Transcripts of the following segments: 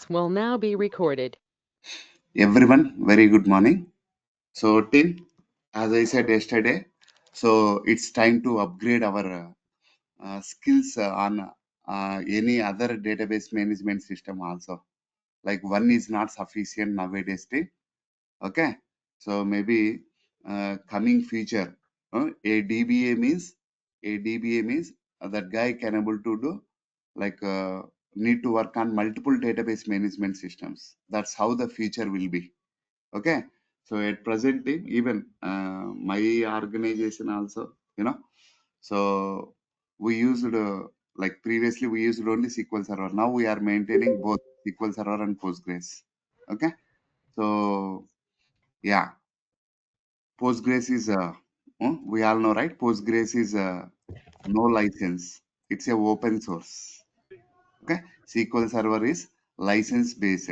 Will now be recorded. Everyone, very good morning. So, team, as I said yesterday, so it's time to upgrade our skills on any other database management system also. Like one is not sufficient nowadays, team. Okay, so maybe coming future, a DBA means that guy can able to do like need to work on multiple database management systems. That's how the future will be. Okay, so at present time, even my organization also, so we used like previously we used only SQL Server. Now we are maintaining both SQL Server and Postgres. Okay, so yeah, Postgres is we all know, right? Postgres is no license. It's a open source. Okay, SQL Server is license based.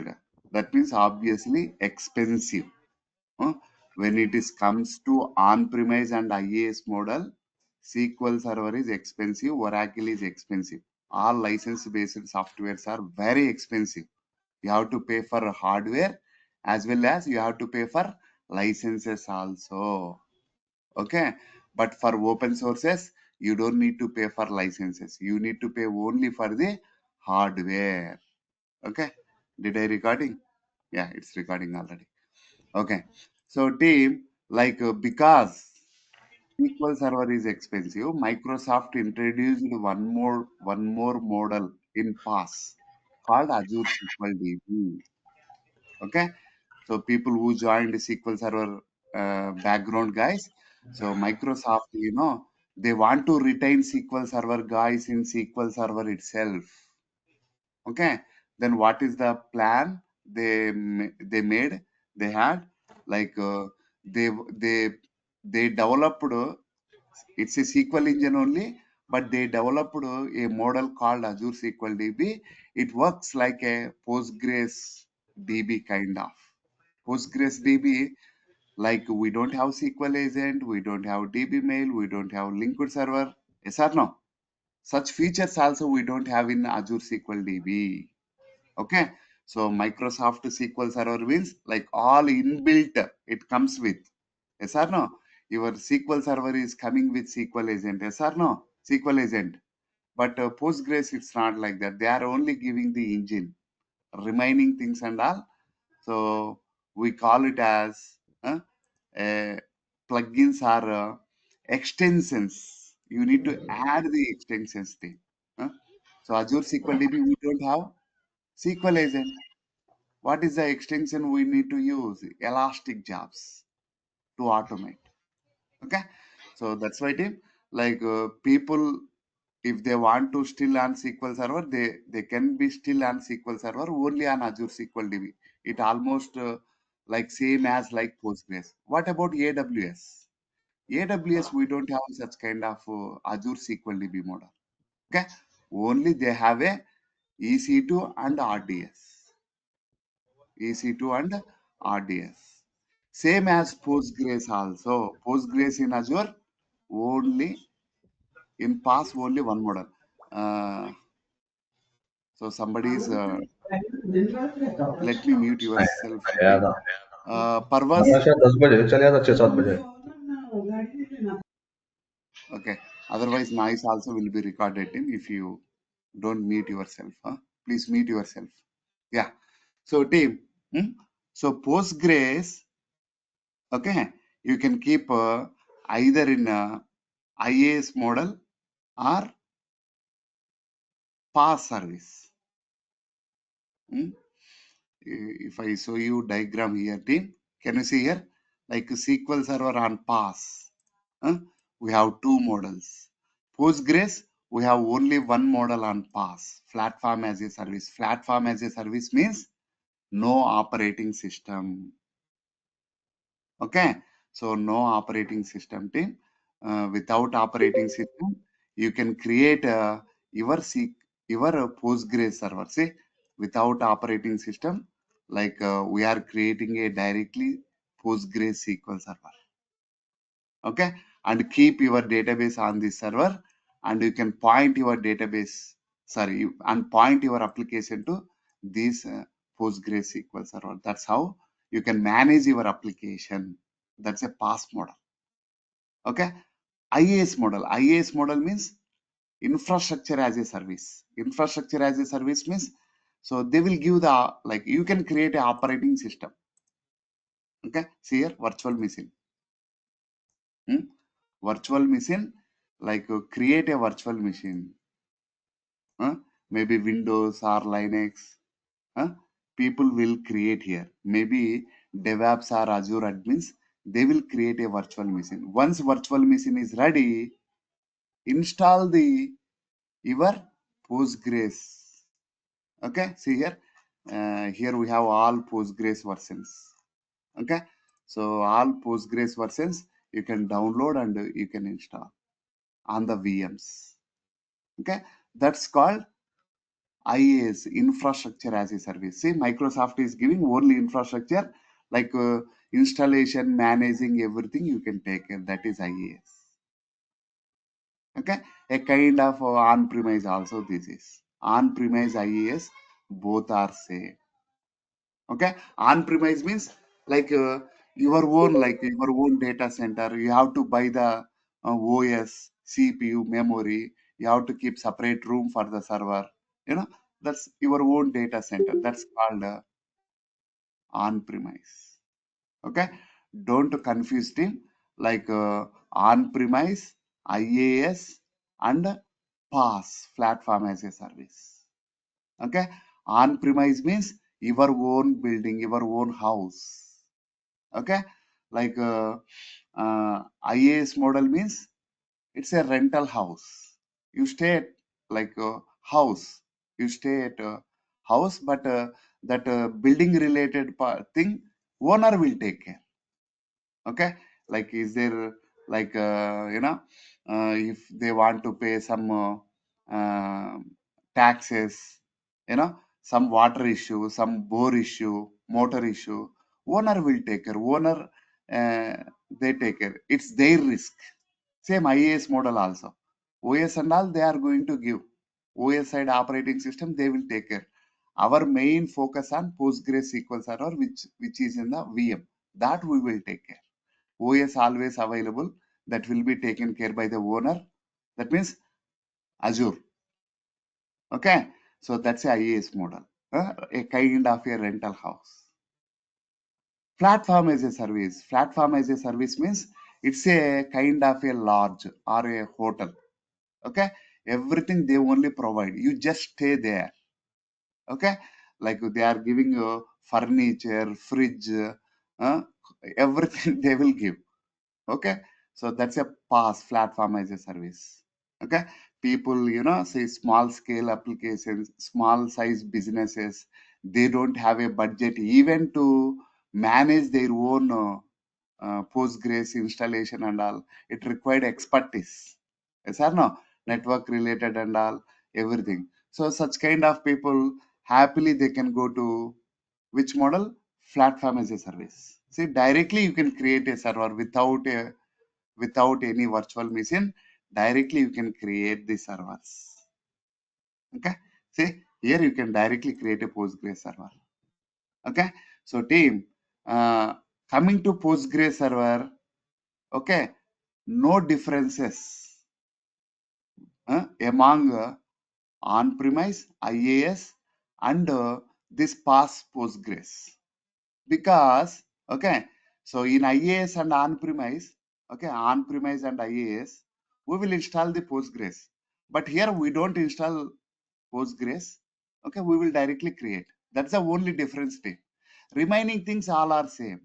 That means obviously expensive. Uh, when it is comes to on-premise and IaaS model, SQL Server is expensive, Oracle is expensive. All license-based softwares are very expensive. You have to pay for hardware as well as you have to pay for licenses also. Okay, but for open sources, you don't need to pay for licenses. You need to pay only for the hardware. Okay, did I recording? Yeah, it's recording already. Okay, so team, like because SQL Server is expensive, Microsoft introduced one more model in PaaS called Azure SQL DB. Okay, so people who joined SQL Server background guys, so Microsoft, they want to retain SQL Server guys in SQL Server itself. Okay, then what is the plan they made? They had like they they they developed it's a SQL engine only, but they developed a model called Azure SQL DB. It works like a Postgres DB kind of. Postgres DB, like we don't have SQL agent, we don't have DB mail, we don't have linked server. Yes or no? Such features also we don't have in Azure SQL DB. Okay, so Microsoft SQL Server means like all inbuilt it comes with. Yes or no? Your SQL Server is coming with SQL agent. Yes or no? SQL agent. But Postgres, it's not like that. They are only giving the engine, remaining things and all. So we call it as uh, plugins or extensions. You need to add the extensions thing. huh? So Azure SQL DB, we don't have SQL agent. What is the extension we need to use? Elastic jobs to automate. Okay, so that's why team, like people, if they want to still on SQL Server, they can be still on SQL Server only on Azure SQL DB. It almost like same as like Postgres. What about AWS? AWS, we don't have such kind of Azure SQL DB model. Okay, only they have a EC2 and RDS. EC2 and RDS. Same as Postgres also. Postgres in Azure, only in past only one model. So somebody is, let me mute yourself. आया था Parvas, वरना शायद 10 बजे चले जाता 6-7 बजे okay. Otherwise, noise also will be recorded if you don't mute yourself. Please mute yourself. Yeah. So team, so Postgres, okay, you can keep either in IaaS model or PaaS service. If I show you diagram here, team, can you see here? Like SQL Server on PaaS, we have two models. Postgres, we have only one model on PaaS, Platform as a Service. Platform as a Service means no operating system. Okay, so no operating system team. Without operating system, you can create your Postgres server. See, without operating system, like we are creating a directly Postgres SQL server. Okay, and keep your database on this server, and you can point your database, and point your application to this PostgreSQL server. That's how you can manage your application. That's a PaaS model. Okay. IaaS model. IaaS model means infrastructure as a service. Infrastructure as a service means, so they will give the, like, you can create a operating system. Okay. See here, virtual machine. Virtual machine, like create a virtual machine. Maybe Windows or Linux. People will create here. Maybe DevOps or Azure admins, they will create a virtual machine. Once virtual machine is ready, install the your Postgres. Okay, see here. Here we have all Postgres versions. Okay, so all Postgres versions you can download and you can install on the VMs. Okay, that's called IaaS, infrastructure as a service. See, Microsoft is giving only infrastructure, like installation, managing everything you can take care. That is IaaS. Okay, a kind of on-premise also this is. On-premise IaaS, both are same. Okay, on-premise means like your own data center. You have to buy the OS, CPU, memory. You have to keep separate room for the server. You know, that's your own data center. That's called on-premise. Okay, don't confuse them, like on-premise, IaaS, and PaaS, platform as a service. Okay, on-premise means your own building, your own house. Okay, like IaaS model means it's a rental house. You stay at, like house. You stay at a house, but that building related thing, owner will take care. Okay, like is there, like if they want to pay some taxes, some water issue, some bore issue, motor issue, owner will take care. Owner, uh, they take care. It's their risk. Same IAS model also. OS and all they are going to give. OS side operating system they will take care. Our main focus on PostgreSQL server, which is in the VM. That we will take care. OS always available. That will be taken care by the owner. That means Azure. Okay. So that's a IAS model. A kind of a rental house. Platform as a service. Platform as a service means it's a kind of a lodge or a hotel. Okay, everything they only provide, you just stay there. Okay, like they are giving you furniture, fridge, everything they will give. Okay, so that's a PaaS, platform as a service. Okay, people, say small scale applications, small size businesses, they don't have a budget even to manage their own Postgres installation and all. It required expertise. Yes or no? Network related and all, everything. So such kind of people, happily they can go to which model? Platform as a service. See, directly you can create a server without any virtual machine. Directly you can create the servers. Okay. See, here you can directly create a Postgres server. Okay. So team, uh, coming to Postgres server, okay, no differences among on-premise, IaaS, and this PaaS Postgres. Because, okay, so in IaaS and on-premise, okay, on-premise and IaaS, we will install the Postgres. But here we don't install Postgres. Okay, we will directly create. That's the only difference thing. Remaining things all are same.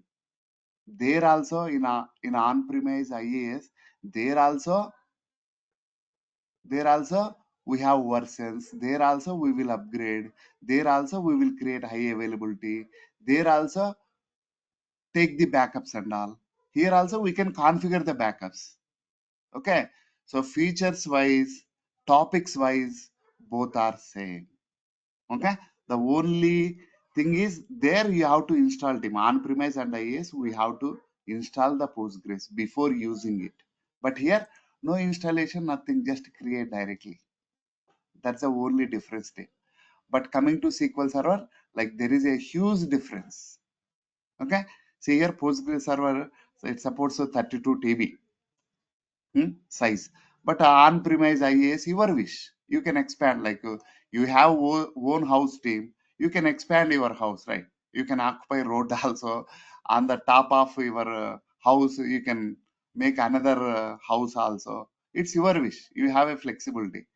There also in on-premise IaaS, there also there also we have versions. There also we will upgrade. There also we will create high availability. There also take the backups and all. Here also we can configure the backups. Okay, so features wise, topics wise, both are same. Okay, the only thing is there you have to install them on premise and IaaS. We have to install the Postgres before using it. But here no installation, nothing, just create directly. That's the only difference thing. But coming to SQL Server, like there is a huge difference. Okay, see here Postgres Server, so it supports 32 TB size, but on-premise IaaS, your wish. You can expand, like you have own house team, you can expand your house, right? You can occupy road also on the top of your house. You can make another house also. It's your wish. You have a flexibility.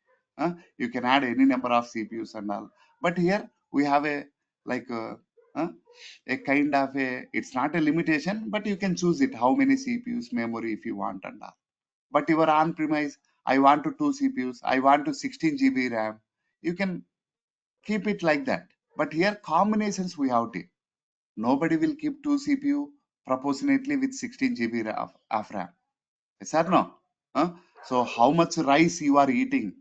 You can add any number of CPUs and all. But here we have a like uh, a kind of a. It's not a limitation, but you can choose it how many CPUs, memory if you want and all. But your on-premise, I want to 2 CPUs, I want to 16 GB RAM. You can keep it like that. But here combinations we have to. Nobody will keep 2 CPU proportionately with 16 GB of RAM. Yes or no? Huh? So how much rice you are eating?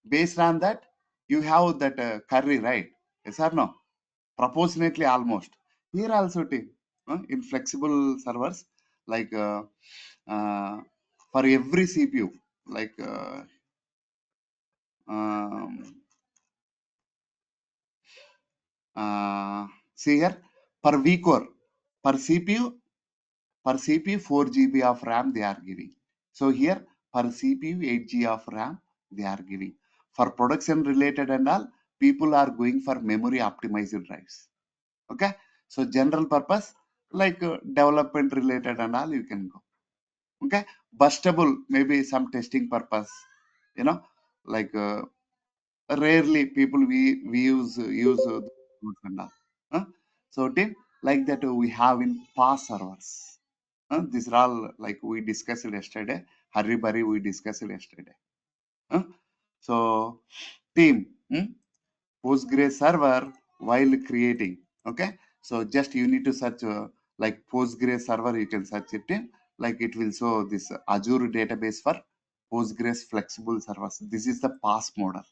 Based on that, you have that curry, right? Yes or no? Proportionately almost. Here also team, in flexible servers, like uh, for every CPU, like um, see here per vCore per CPU 4 GB of RAM they are giving. So here per CPU 8 GB of RAM they are giving. For production related and all, people are going for memory optimized drives. Okay, so general purpose like development related and all you can go. Okay, bustable maybe some testing purpose. You know, like rarely people we use those and all. Huh? So team like that we have in past servers. These are all like we discussed yesterday. Hurry burry we discussed yesterday. Huh? So team. Postgres server while creating. Okay, so just you need to search like Postgres server. You can search it in, like it will show this Azure database for Postgres flexible servers. This is the pass model.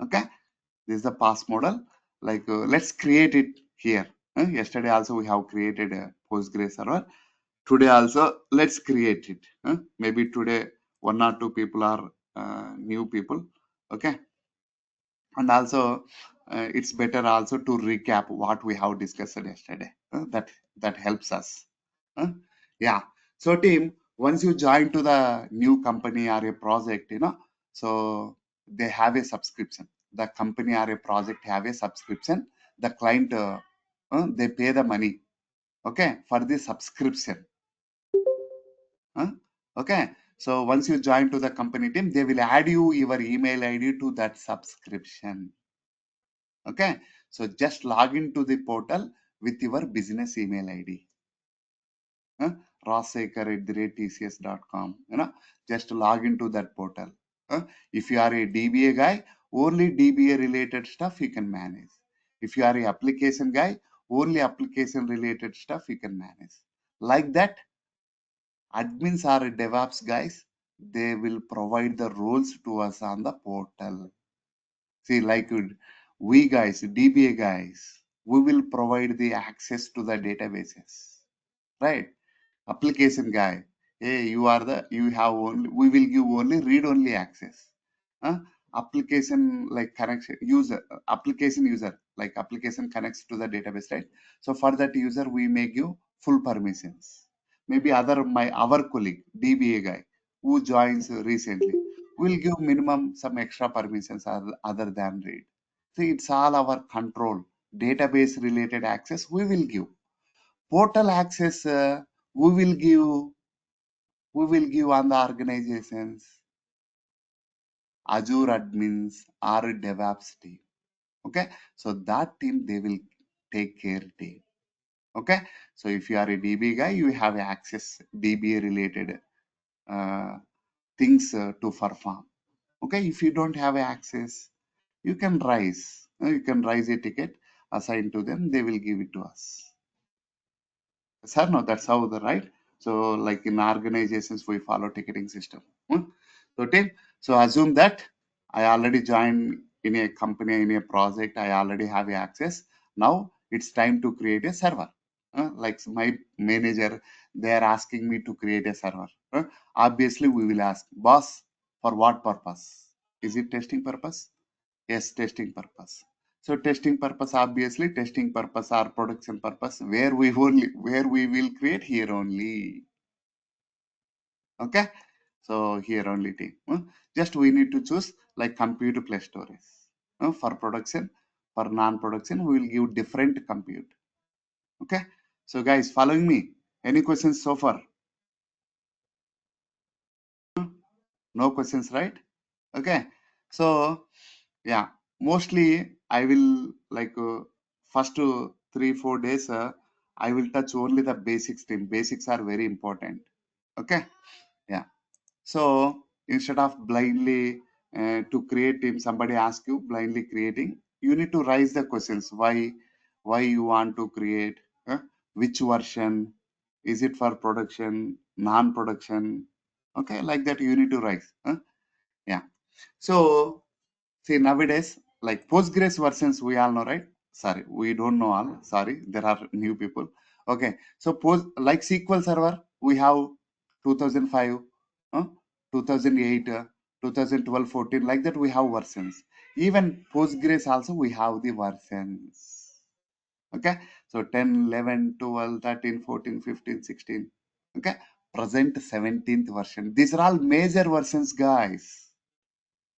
Okay, this is the pass model. Like let's create it here. Yesterday also we have created a Postgres server. Today also let's create it. Maybe today 1 or 2 people are new people. Okay, and also it's better also to recap what we have discussed yesterday. That helps us. Uh, yeah, so team, once you join to the new company or a project, so they have a subscription. The company or a project have a subscription. The client they pay the money, okay, for the subscription. uh, okay, so once you join to the company team, they will add you your email ID to that subscription. Okay, so just log into the portal with your business email ID. Rajsekhar@tcs.com. Just log into that portal. If you are a DBA guy, only DBA related stuff you can manage. If you are a application guy, only application related stuff you can manage. Like that, admins are DevOps guys. They will provide the roles to us on the portal. See, like we guys, DBA guys, we will provide the access to the databases, right? Application guy, hey, you have only, we will give only read-only access. Huh? Application like connection user, application user, like application connects to the database, right? So for that user, we may give full permissions. Maybe our colleague, DBA guy, who joins recently, will give minimum some extra permissions other than read. See, it's all our control. Database related access we will give. Portal access we will give on the organizations, Azure admins or DevOps team. Okay, so that team they will take care team. Okay, so if you are a DB guy, you have access DBA related uh, things to perform. Okay, if you don't have access, you can raise a ticket assigned to them. They will give it to us. Sir, no, that's how the right. So, like in organizations, we follow ticketing system. So, team. So, assume that I already joined in a company, in a project. I already have access. Now it's time to create a server. Like my manager, they are asking me to create a server. Obviously, we will ask, boss, for what purpose? Is it testing purpose? Yes, testing purpose. So testing purpose, obviously testing purpose or production purpose, where we will create here only. Okay, so here only team. Just we need to choose like compute plus storage. For production, for non-production, we will give different compute. Okay, so guys, following me. Any questions so far? No questions, right? Okay, so yeah, mostly I will like first 3-4 days I will touch only the basics team. Basics are very important. Okay, yeah. So instead of blindly to create team, somebody ask you blindly creating, you need to raise the questions. Why you want to create, which version, is it for production, non-production? Okay, like that you need to raise. Yeah. So see, nowadays, like Postgres versions, we all know, right? Sorry, we don't know all. Sorry, there are new people. Okay, so like SQL Server, we have 2005, uh, 2008, 2012, 14, like that we have versions. Even Postgres also, we have the versions. Okay, so 10, 11, 12, 13, 14, 15, 16. Okay, present 17th version. These are all major versions, guys.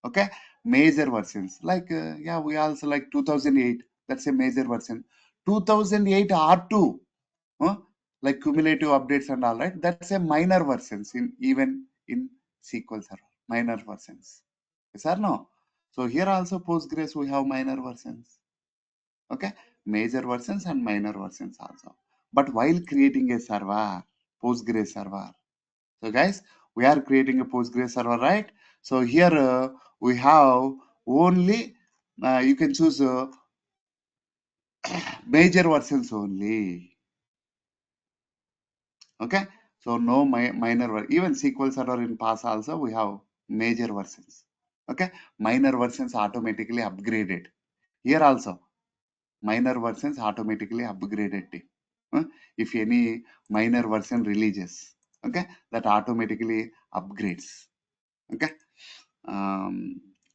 Okay, major versions like yeah, we also like 2008, that's a major version. 2008 R2, huh? Like cumulative updates and all, right? That's a minor versions in even in SQL Server, minor versions. Yes or no? So here also Postgres we have minor versions. Okay, major versions and minor versions also. But while creating a server, Postgres server, so guys, we are creating a Postgres server, right? So here we have only, you can choose major versions only. Okay, so no minor, even SQL Server in past also we have major versions. Okay, minor versions automatically upgraded. Here also, minor versions automatically upgraded. If any minor version releases, okay, that automatically upgrades. Okay.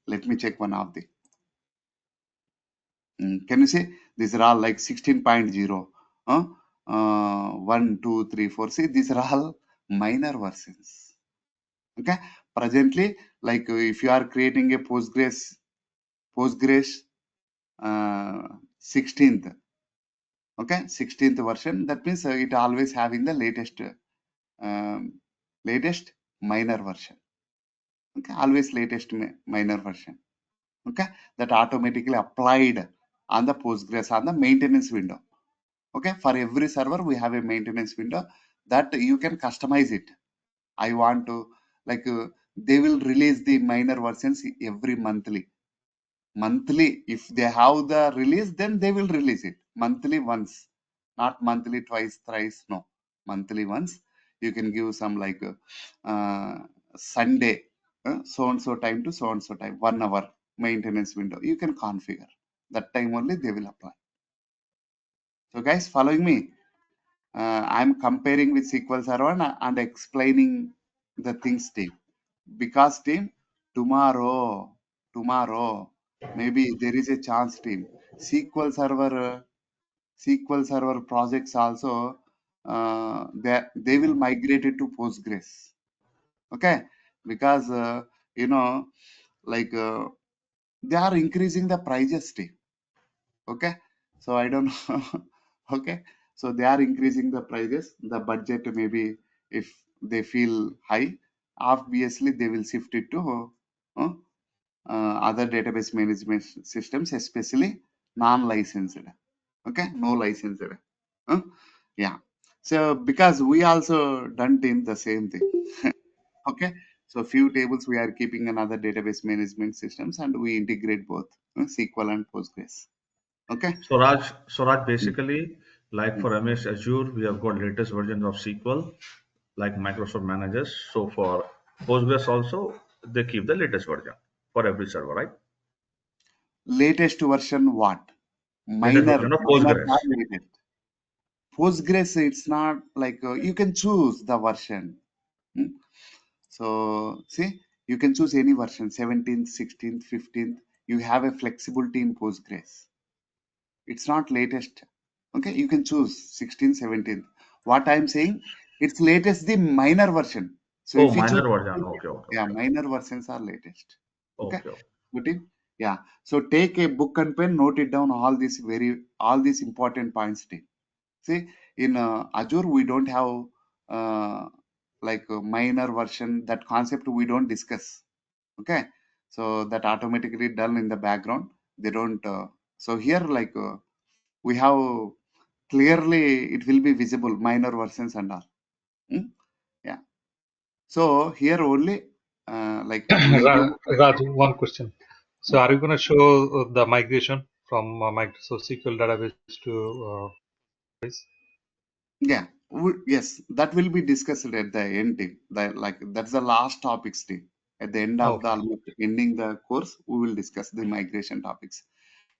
Let me check one of the. Can you see these are all like 16.0? 1, 2, 3, 4. See, these are all minor versions. Okay. Presently, like if you are creating a Postgres 16th, okay, 16th version, that means it always having the um, latest minor version. Okay, always latest minor version. Okay, that automatically applied on the Postgres on the maintenance window. Okay, for every server we have a maintenance window that you can customize it. I want to like they will release the minor versions every monthly. If they have the release, then they will release it monthly once, not monthly twice, thrice. No, monthly once. You can give some like Sunday, so and so time to so and so time, 1 hour maintenance window you can configure. That time only they will apply. So guys, following me, I'm comparing with SQL Server and explaining the things team, because team, tomorrow maybe there is a chance team, SQL Server SQL Server projects also, they will migrate it to Postgres. Okay, because you know, like they are increasing the prices team. Okay, so I don't know. Okay, so they are increasing the prices, the budget maybe. If they feel high, obviously they will shift it to uh, other database management systems, especially non-licensed. Okay, no licensed. Uh, yeah, so because we also done in the same thing. Okay, so few tables we are keeping another database management systems and we integrate both SQL and Postgres. Okay. So Raj, basically, like for MS Azure, we have got latest versions of SQL, like Microsoft manages. So for Postgres also, they keep the latest version for every server, right? Latest version what? Latest Minor, version of minor, Postgres. not latest. Postgres, it's not like you can choose the version. Hmm? So, see, you can choose any version, 17th, 16th, 15th. You have a flexibility in Postgres. It's not latest. Okay, you can choose 16th, 17th. What I'm saying, it's latest the minor version. So Oh, if you minor choose, version. Okay, okay, yeah, okay, minor versions are latest. Okay, okay, okay. good it. Yeah. So take a book and pen, note it down all these important points. Team. See, in Azure we don't have like a minor version. That concept we don't discuss. Okay, so that automatically done in the background. They don't. So here like we have clearly it will be visible minor versions and all. Hmm? Yeah. So here only like we will give. Raj, one question. So, are you going to show the migration from Microsoft SQL database to Base? Yeah, yes, that will be discussed at the end. Team. Like that's the last topics. Team. At the end of the Okay. almost ending the course, we will discuss the migration topics.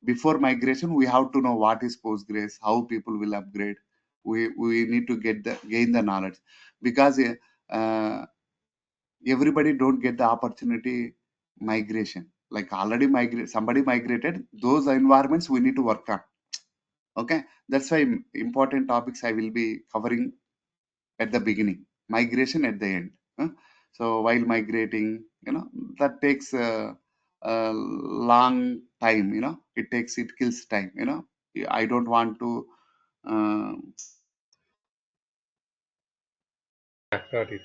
Before migration, we have to know what is Postgres, how people will upgrade. We need to gain the knowledge because uh, everybody don't get the opportunity migration. Like already somebody migrated. Those environments we need to work on. Okay, that's why important topics I will be covering at the beginning, migration at the end. huh? So while migrating, that takes a long time. It kills time. I don't want to. Uh, Yeah, got it.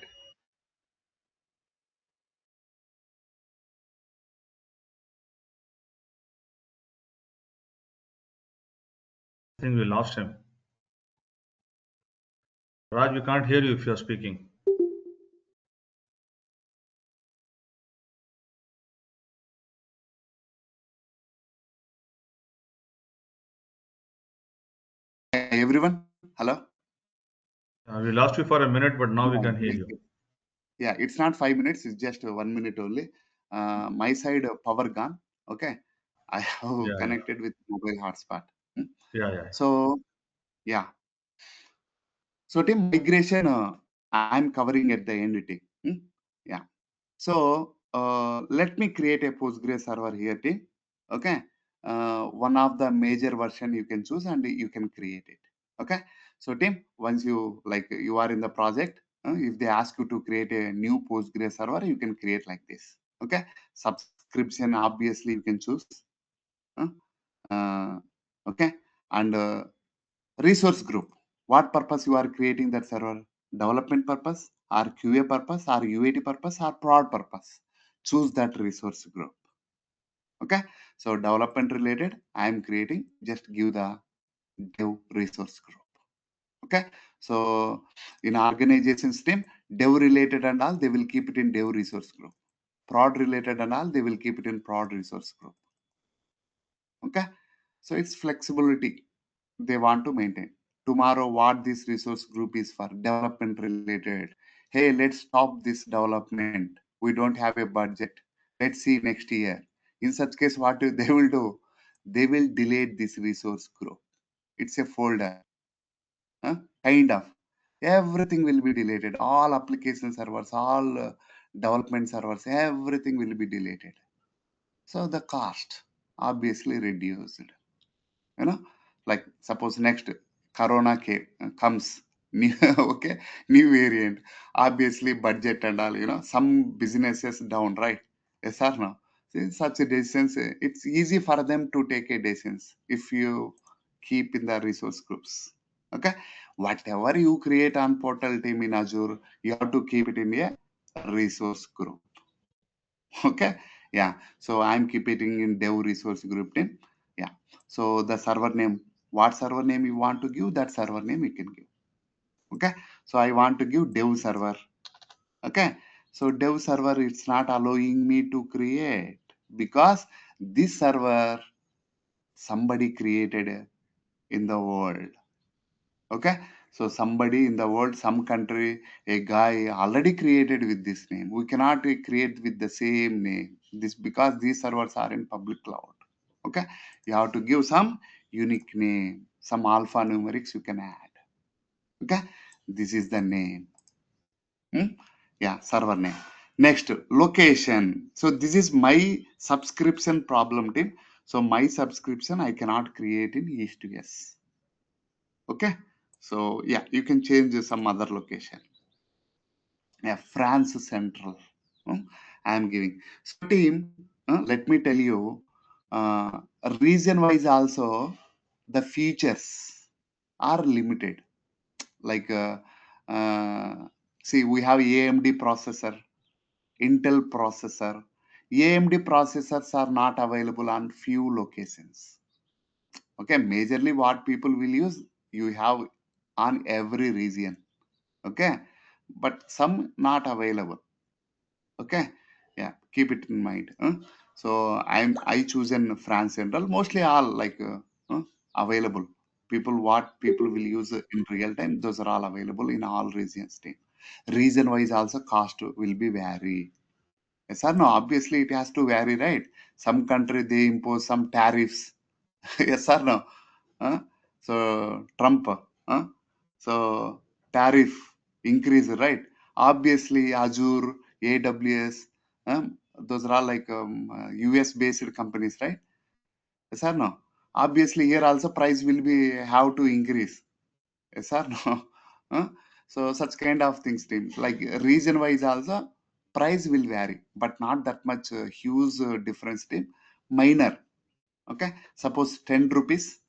I think we lost him. Raj, we can't hear you if you're speaking. everyone, hello. We lost you for a minute, but now we No, can hear you. yeah, it's not 5 minutes. It's just 1 minute only. My side power gone. Okay, I have Yeah, yeah, connected with mobile hotspot. Hmm. yeah, yeah. So yeah. So team migration, I'm covering at the end. Team. Yeah. So let me create a Postgres server here, team. Okay. One of the major version you can choose and you can create it. Okay. So team, once you are in the project, if they ask you to create a new Postgres server, you can create like this. Okay. Subscription, obviously you can choose. uh, okay. And resource group. What purpose you are creating that server? Development purpose, or QA purpose, or UAT purpose, or prod purpose. Choose that resource group. Okay. So development related, I am creating. Just give the dev resource group. Okay. So in organization's team, dev related and all, they will keep it in dev resource group. Prod related and all, they will keep it in prod resource group. Okay. So it's flexibility they want to maintain. Tomorrow, what this resource group is for development related. Hey, let's stop this development. We don't have a budget. Let's see next year. In such case, they will do? They will delete this resource group. It's a folder, huh? Kind of. Everything will be deleted. All application servers, all development servers, everything will be deleted. So the cost obviously reduced. you know like suppose next comes new okay, new variant, obviously budget and all, some businesses down, right? Yes or no? See, such a decisions, it's easy for them to take a decisions if you keep in the resource groups. Okay, whatever you create on portal team in Azure, you have to keep it in a resource group. Okay, yeah, so I'm keeping in dev resource group name. Yeah, so the server name, what server name you want to give, that server name you can give. Okay, so I want to give dev server. Okay, so dev server, it's not allowing me to create because this server somebody created in the world. Okay, so somebody in the world, some country, a guy already created with this name. We cannot create with the same name. This because these servers are in public cloud. Okay, you have to give some unique name, some alphanumerics you can add. Okay, this is the name. Hmm? Yeah, server name. Next, location. So this is my subscription problem team. So my subscription I cannot create in East US. Okay. So yeah, you can change some other location. Yeah, France Central. I am giving. So team, let me tell you, region wise also the features are limited. Like see, we have AMD processor, Intel processor. AMD processors are not available on few locations. Okay, majorly what people will use, you have on every region. Okay, but some not available. Okay, yeah, keep it in mind. So I choose in France Central. Mostly all like available. What people will use in real time, those are all available in all regions. Region wise also cost will be vary. Yes or no? Obviously it has to vary, right? Some country they impose some tariffs. Yes or no? Huh? So Trump, huh? So tariff increase, right? Obviously Azure, AWS, those are all like US based companies, right? Yes or no? Obviously here also price will be have to increase. Yes or no? Huh? So such kind of things, team. Like region wise also price will vary, but not that much huge difference, team. Minor. Okay, suppose 10 rupees,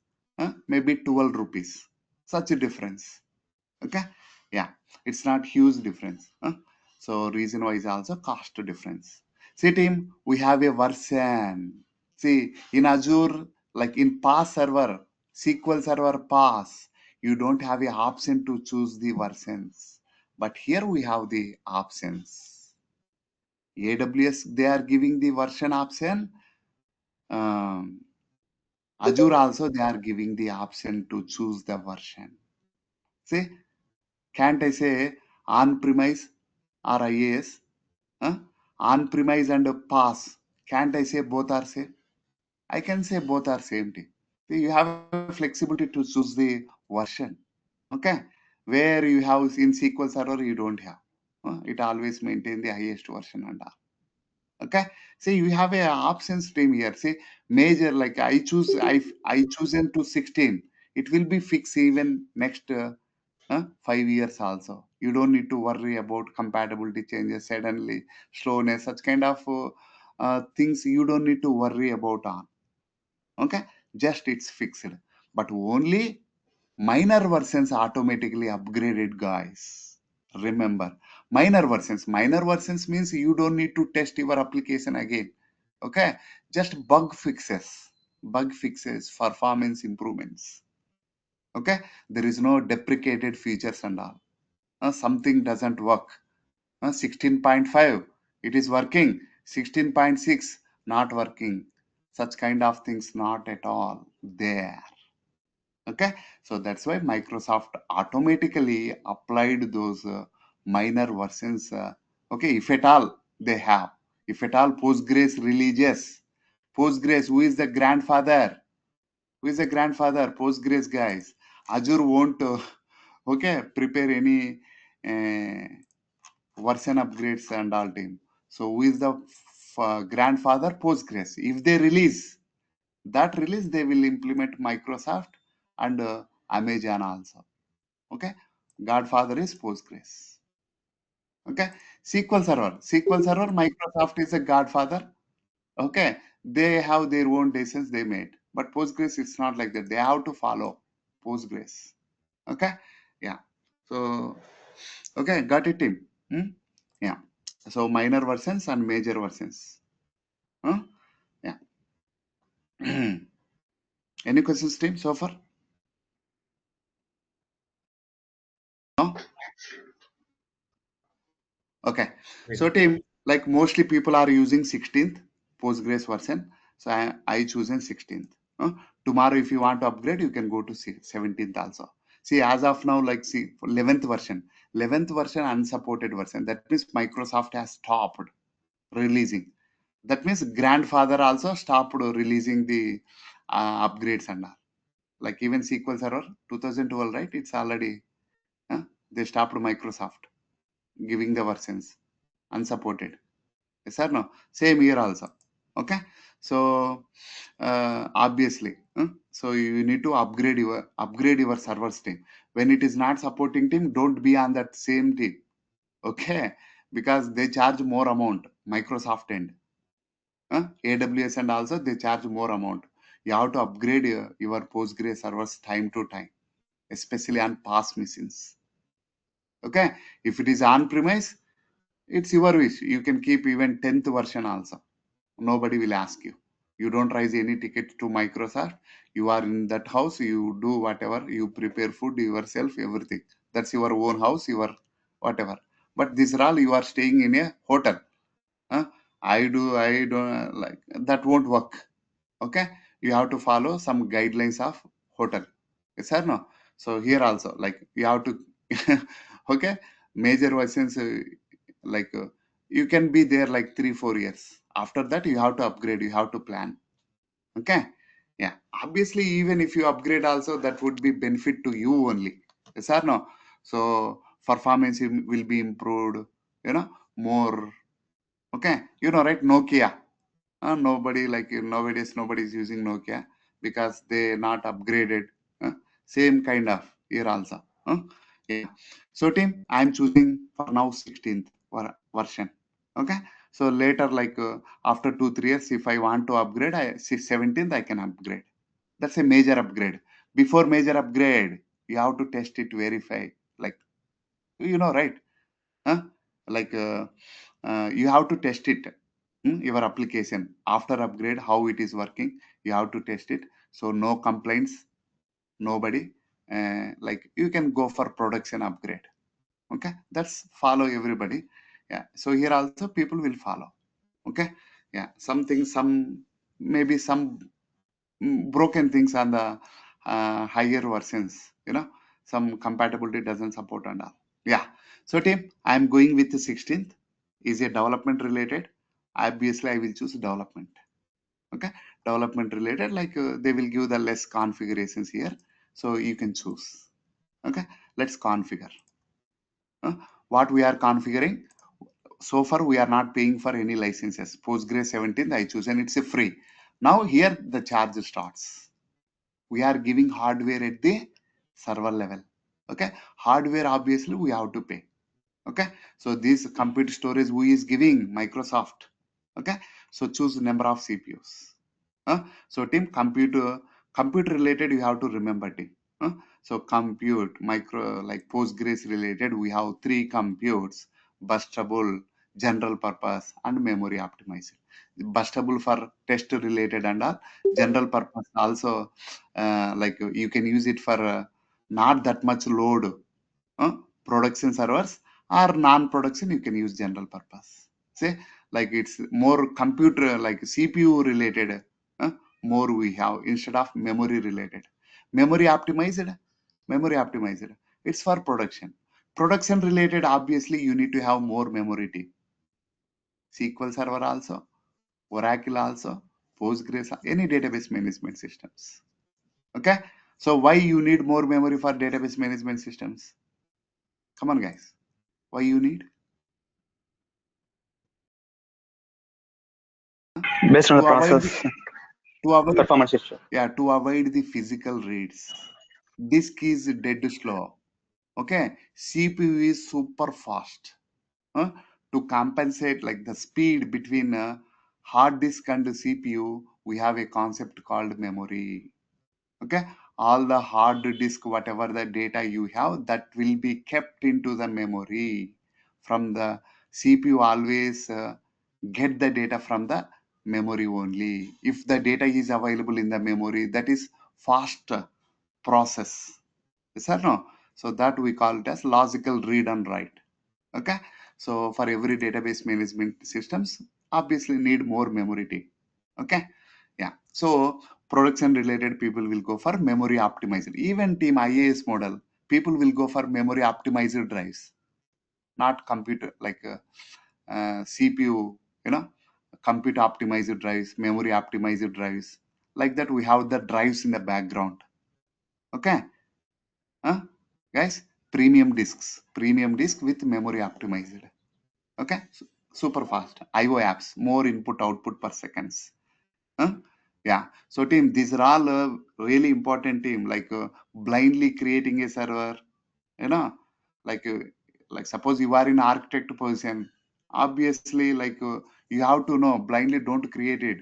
maybe 12 rupees, such a difference. Okay, yeah, it's not huge difference. So reason wise also cost difference. See team, we have a version. See, in Azure, like in PaaS server, SQL server PaaS, you don't have a option to choose the versions, but here we have the options. AWS, they are giving the version option. um, Azure also they are giving the option to choose the version. See, can't I say on-premise or IAS? Huh? On-premise and pass. Can't I say both are same? I can say both are same thing. See, you have flexibility to choose the version. Okay, where you have in SQL Server you don't have. It always maintain the highest version and all. Okay, see you have a option stream here. See, major like I chosen to 16, it will be fixed even next 5 years also. You don't need to worry about compatibility changes suddenly, slowness, such kind of things you don't need to worry about on. Okay, just it's fixed, but only minor versions automatically upgraded, guys. Remember, minor versions means you don't need to test your application again. Okay, just bug fixes, performance improvements. Okay, there is no deprecated features and all. Something doesn't work. 16.5 it is working, 16.6 not working, such kind of things not at all there. Okay, so that's why Microsoft automatically applied those minor versions. Okay, if at all they have, if at all Postgres releases, Postgres, who is the grandfather? Who is the grandfather? Postgres, guys. Azure won't okay prepare any version upgrades and all team. So who is the grandfather? Postgres. If they release that release, they will implement Microsoft and Amazon also. Okay, godfather is Postgres. Okay, SQL Server Microsoft is a godfather. Okay, they have their own decisions they made, but Postgres it's not like that. They have to follow Postgres. Okay, yeah. So okay, got it, team. Yeah, so minor versions and major versions. Huh? Yeah. Any questions, team, so far? No. Okay, so team, like mostly people are using 16th Postgres version. So I chosen 16th. Tomorrow, if you want to upgrade, you can go to 17th also. See, as of now, like see 11th version unsupported version. That means Microsoft has stopped releasing. That means grandfather also stopped releasing the upgrades and all. Like even SQL Server 2012, right? It's already they stopped Microsoft giving the versions unsupported. Yes or no? Same here also. Okay. So obviously, so you need to upgrade your servers team. When it is not supporting team, don't be on that same team, okay? Because they charge more amount, Microsoft end, AWS, and also they charge more amount. You have to upgrade your Postgres servers time to time, especially on PaaS machines. Okay, if it is on premise, it's your wish. You can keep even 10th version also. Nobody will ask you. You don't raise any ticket to Microsoft. You are in that house. You do whatever. You prepare food yourself, everything. That's your own house, your whatever. But this all you are staying in a hotel. Huh? I don't like that won't work. Okay, you have to follow some guidelines of hotel. Yes or no? So here also, like, you have to okay, major versions, like you can be there like 3 4 years. After that you have to upgrade, you have to plan. Okay, yeah, obviously even if you upgrade also, that would be benefit to you only. Yes or no? So performance will be improved, more. Okay, right, Nokia. Nobody, like, nowadays nobody is using Nokia because they not upgraded. uh, Same kind of here also. Yeah. So team, I'm choosing for now 16th version. Okay. So later, like after 2 3 years, if I want to upgrade, I see 17th I can upgrade. That's a major upgrade. Before major upgrade, you have to test it, verify, like, right? Huh? Like you have to test it, your application after upgrade, how it is working. You have to test it. So no complaints, nobody. Like, you can go for production upgrade. Okay, that's follow everybody. Yeah. So here also people will follow. Okay. Yeah. Something, some, maybe some broken things on the higher versions. Some compatibility doesn't support and all. Yeah. So team, I'm going with the 16th. Is a development related. Obviously I will choose development. Okay, development related, like they will give the less configurations here, so you can choose. Okay, let's configure. What we are configuring, so far we are not paying for any licenses. Postgres 17 I choose, and it's a free. Now here the charge starts. We are giving hardware at the server level. Okay, hardware obviously we have to pay. Okay, so this compute storage who is giving? Microsoft. Okay, so choose number of CPUs. So team, compute related, you have to remember, team. So compute micro, like Postgres related, we have 3 computes: bustable, general purpose, and memory optimized. Bustable for test related and all. General purpose also, like you can use it for not that much load, uh, production servers, or non-production you can use general purpose. Say, like, it's more computer, like CPU related, uh, more we have instead of memory related. Memory optimized, it's for production related. Obviously you need to have more memory team. SQL server also, Oracle also, Postgres, any database management systems. Okay, so why you need more memory for database management systems? Come on guys, why you need? Based on To the avoid process the, to avoid performance issue. yeah, to avoid the physical reads. Disk is dead slow. Okay, CPU is super fast. huh? To compensate, like, the speed between hard disk and CPU, we have a concept called memory. Okay, all the hard disk, whatever the data you have, that will be kept into the memory. From the CPU always get the data from the memory only. If the data is available in the memory, that is fast process. Yes or no? So that we call it as logical read and write. Okay, so for every database management systems, obviously need more memory team. Okay, yeah. So production related, people will go for memory optimized. Even team IAS model, people will go for memory optimized drives, not computer, like CPU, compute optimized drives, memory optimized drives. Like that, we have the drives in the background. Okay, huh? Guys, premium disk with memory optimized. Okay, super fast IO apps, more input output per seconds. Huh? Yeah. So team, these are all really important team, like blindly creating a server, you know, like suppose you are in architect position, obviously you have to know blindly don't create it.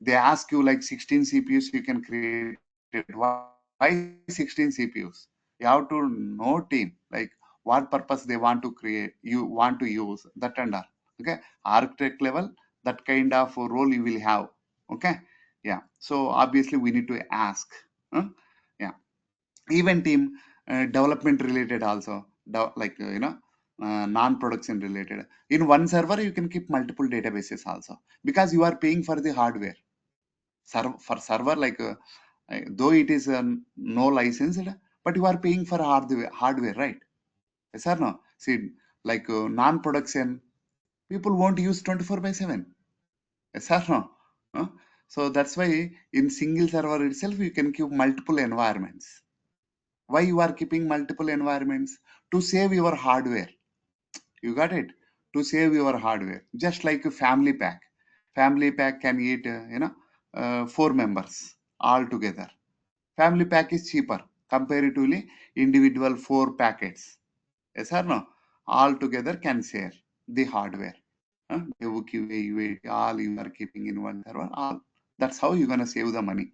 They ask you like 16 CPUs you can create it. Why 16 CPUs? You have to know team, like what purpose they want to create, you want to use that and all. Okay, architect level, that kind of role you will have. Okay, yeah. So obviously we need to ask. Huh? Yeah. Even team, development related also, non-production related. In one server you can keep multiple databases also, because you are paying for the hardware. For server, though it is no licensed, but you are paying for hardware, right? Yes or no? See, non-production, people won't use 24 by 7. Yes or no? Huh? So that's why in single server itself you can keep multiple environments. Why you are keeping multiple environments? To save your hardware. You got it? To save your hardware. Just like a family pack. Family pack can eat, 4 members all together. Family pack is cheaper comparatively individual 4 packets. Yes or no? All together can share the hardware. Dev, QA, UAT, all you are keeping in one server. All. That's how you're gonna save the money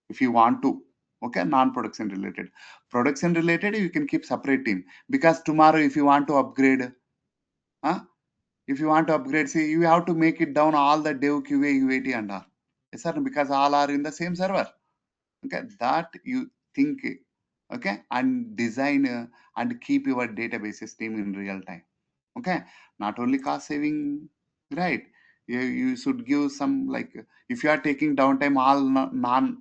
if you want to. Okay, non-production related. Production related, you can keep separate team, because tomorrow if you want to upgrade, huh? If you want to upgrade, see, you have to make it down all the dev, QA, UAT and all. Yes, sir, because all are in the same server. Okay, that you think, okay, and design and keep your databases team in real time. Okay, not only cost saving, right? You should give some, if you are taking downtime, all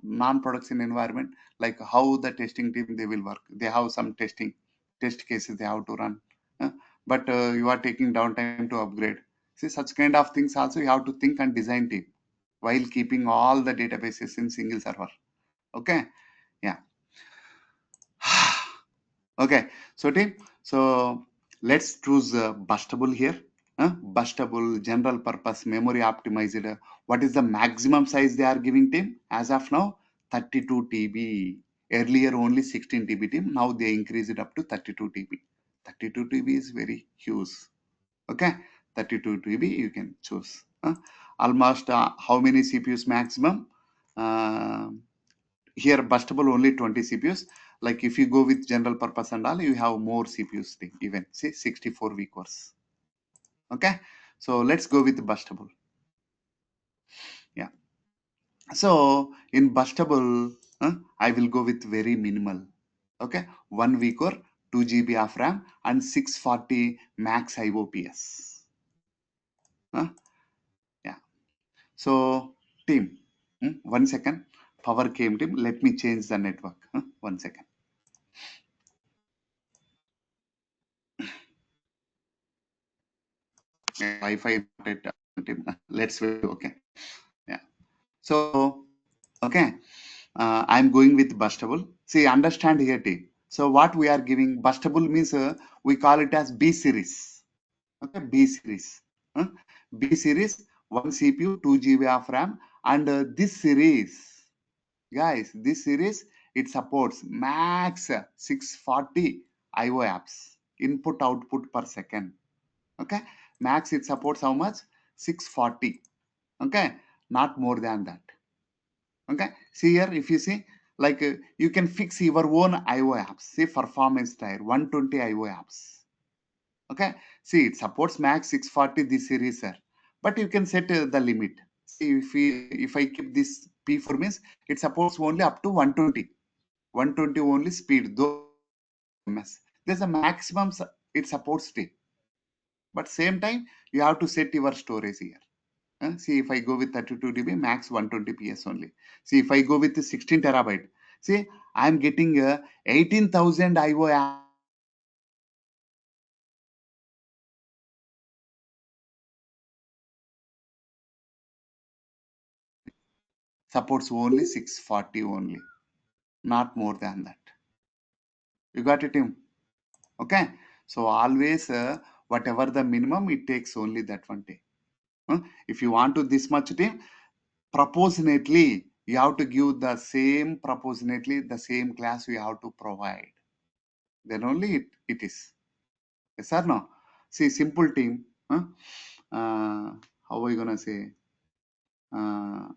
non-production environment, like how the testing team they will work. They have some test cases they have to run, uh, but you are taking downtime to upgrade. See, such kind of things also you have to think and design team while keeping all the databases in single server. Okay, yeah. Okay, so team, so let's choose bustable here. Bustable, general purpose, memory optimized. What is the maximum size they are giving team? As of now, 32 TB. Earlier only 16 TB team. Now they increase it up to 32 TB. 32 TB is very huge. Okay, 32 TB you can choose. Almost how many CPUs maximum? Uh, Here bustable only 20 CPUs. Like if you go with general purpose and all, you have more CPUs thing, even say 64 vCores. Okay, so let's go with bustable. Yeah, so in bustable, I will go with very minimal. Okay, 1 vCore, 2 GB of RAM and 640 max IOPS. Yeah, so team, 1 second, power came team, let me change the network. 1 second. Wi-Fi team. Let's wait. Okay, yeah. So okay, I'm going with bustable. See, understand here team. So what we are giving bustable means, we call it as B series. Okay, B series. Huh? B series, 1 CPU, 2 GB of RAM, and this series, guys, this series, it supports max 640 IO apps, input output per second. Okay, max it supports how much? 640. Okay, not more than that. Okay, see here, if you see, you can fix your own IO apps. See, performance tier 120 IO apps. Okay, see, it supports max 640 this series, sir, but you can set the limit. See, if I keep this P4 means it supports only up to 120, 120 only speed, though ms. There's a maximum it supports still, but same time you have to set your storage here. See, if I go with 32 DB, max 120 PS only. See, if I go with the 16 terabyte, see, I'm getting 18,000 IO supports only 640 only, not more than that. You got it, Tim? Okay. So always, whatever the minimum, it takes only that one day. If you want to this much, Tim, proportionately you have to give the same proportionately the same class you have to provide. Then only it is. Yes or no? See, simple team. Huh? How are you gonna say? Uh,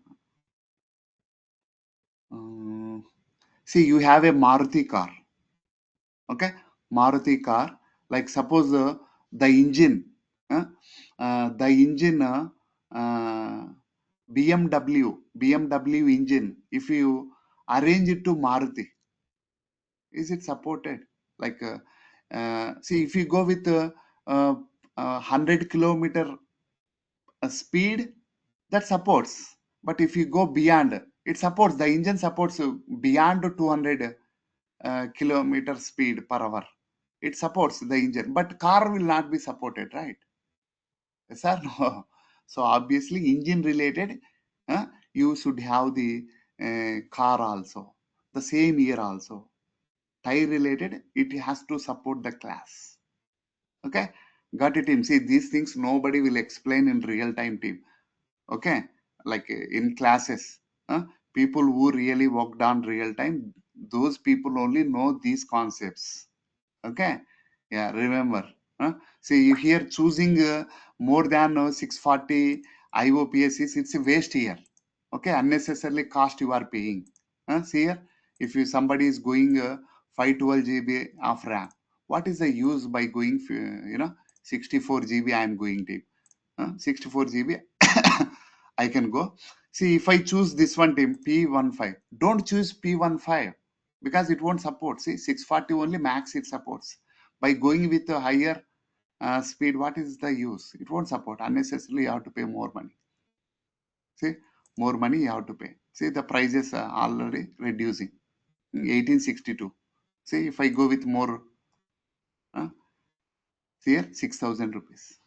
see, you have a Maruti car. Okay, Maruti car. Like suppose the engine, the engine, BMW engine. If you arrange it to Maruti, is it supported? Like, see, if you go with 100 kilometer speed, that supports. But if you go beyond, it supports. The engine supports beyond 200 kilometer speed per hour. It supports the engine, but car will not be supported, right? Yes or no? So obviously, engine related, you should have the car also, the same year also. Tire related, it has to support the class. Okay, got it, team. See, these things nobody will explain in real time, team. Okay, like in classes, people who really worked on real time, those people only know these concepts. Okay, yeah, remember. See, you here choosing more than 640 IOPS it's a waste here. Okay, unnecessarily cost you are paying. See here, if you somebody is going 512 GB of RAM, what is the use by going 64 GB I am going to 64 GB I can go. See, if I choose this one team P15, don't choose P15 because it won't support. See, 640 only max it supports. By going with a higher speed, what is the use? It won't support. Unnecessarily, you have to pay more money. See, more money you have to pay. See, the prices are already reducing. 1862. See, if I go with more, see here, 6,000 rupees.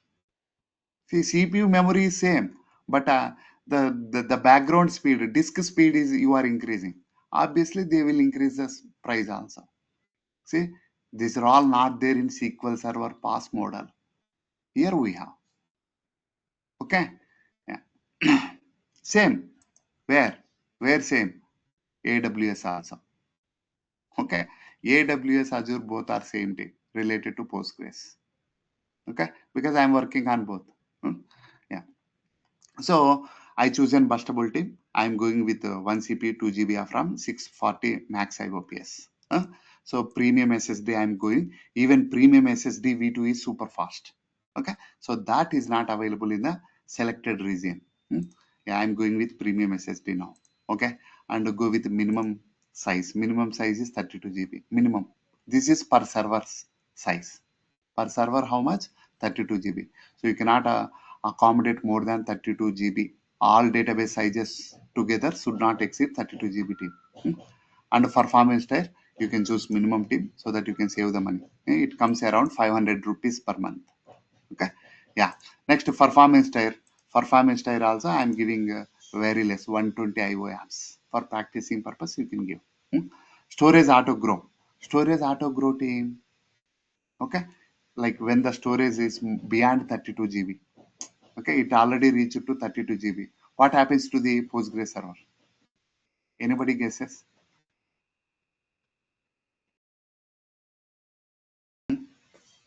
See, CPU memory is same, but the background speed, disk speed is you are increasing. Obviously, they will increase the price also. See, these are all not there in SQL Server pass model. Here we have. Okay, yeah. Same. Where? Where same? AWS also. Okay, AWS Azure both are same thing related to Postgres. Okay, because I'm working on both. Yeah. So I choose an bustable team. I'm going with 1 CPU, 2 GB of RAM, 640 max IOPS. So premium SSD I'm going. Even premium SSD V2 is super fast. Okay, so that is not available in the selected region. Yeah, I'm going with premium SSD now. Okay, and go with minimum size. Minimum size is 32 GB. Minimum. This is per server size. Per server, how much? 32 GB. So you cannot accommodate more than 32 GB. All database sizes together should not exceed 32 GB team. And performance tier, you can choose minimum team so that you can save the money. It comes around 500 rupees per month. Okay, yeah. Next, performance tier. Performance tier also I am giving very less, 120 IO apps. For practicing purpose, you can give. Storage auto grow. Storage auto grow team. Okay, like when the storage is beyond 32 GB. Okay, it already reached to 32 GB. What happens to the Postgres server? Anybody guesses?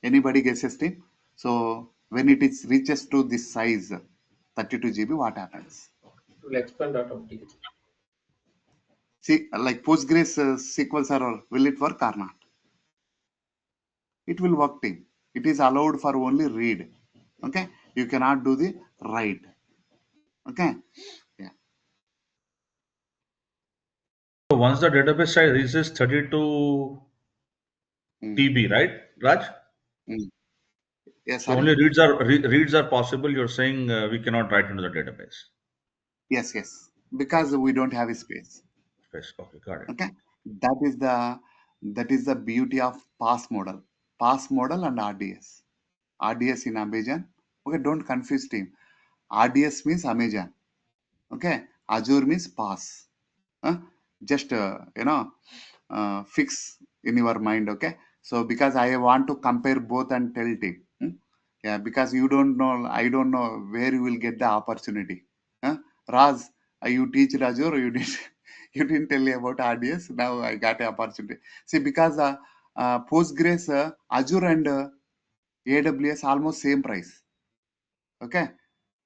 Anybody guesses, team? So when it is reaches to this size 32 GB, what happens? It will expand automatically. See, like Postgres SQL server, will it work or not? It will work, team. It is allowed for only read. Okay, you cannot do the write. Okay, yeah. So once the database size reaches 32 Mm, TB, right, Raj? mm. Yeah, So sorry. only reads are possible. You're saying we cannot write into the database. Yes, yes. Because we don't have a space. Yes, okay, got it. Okay, that is the beauty of pass model and RDS. RDS in Amazon. Okay, don't confuse team. RDS means Amazon. Okay, Azure means pass. Huh? Just fix in your mind. Okay, so because I want to compare both and tell team. Yeah, because you don't know, I don't know where you will get the opportunity. Raj, You teach Azure, you did you didn't tell me about RDS. Now I got an opportunity. See, because Postgres, Azure and AWS almost same price. Okay,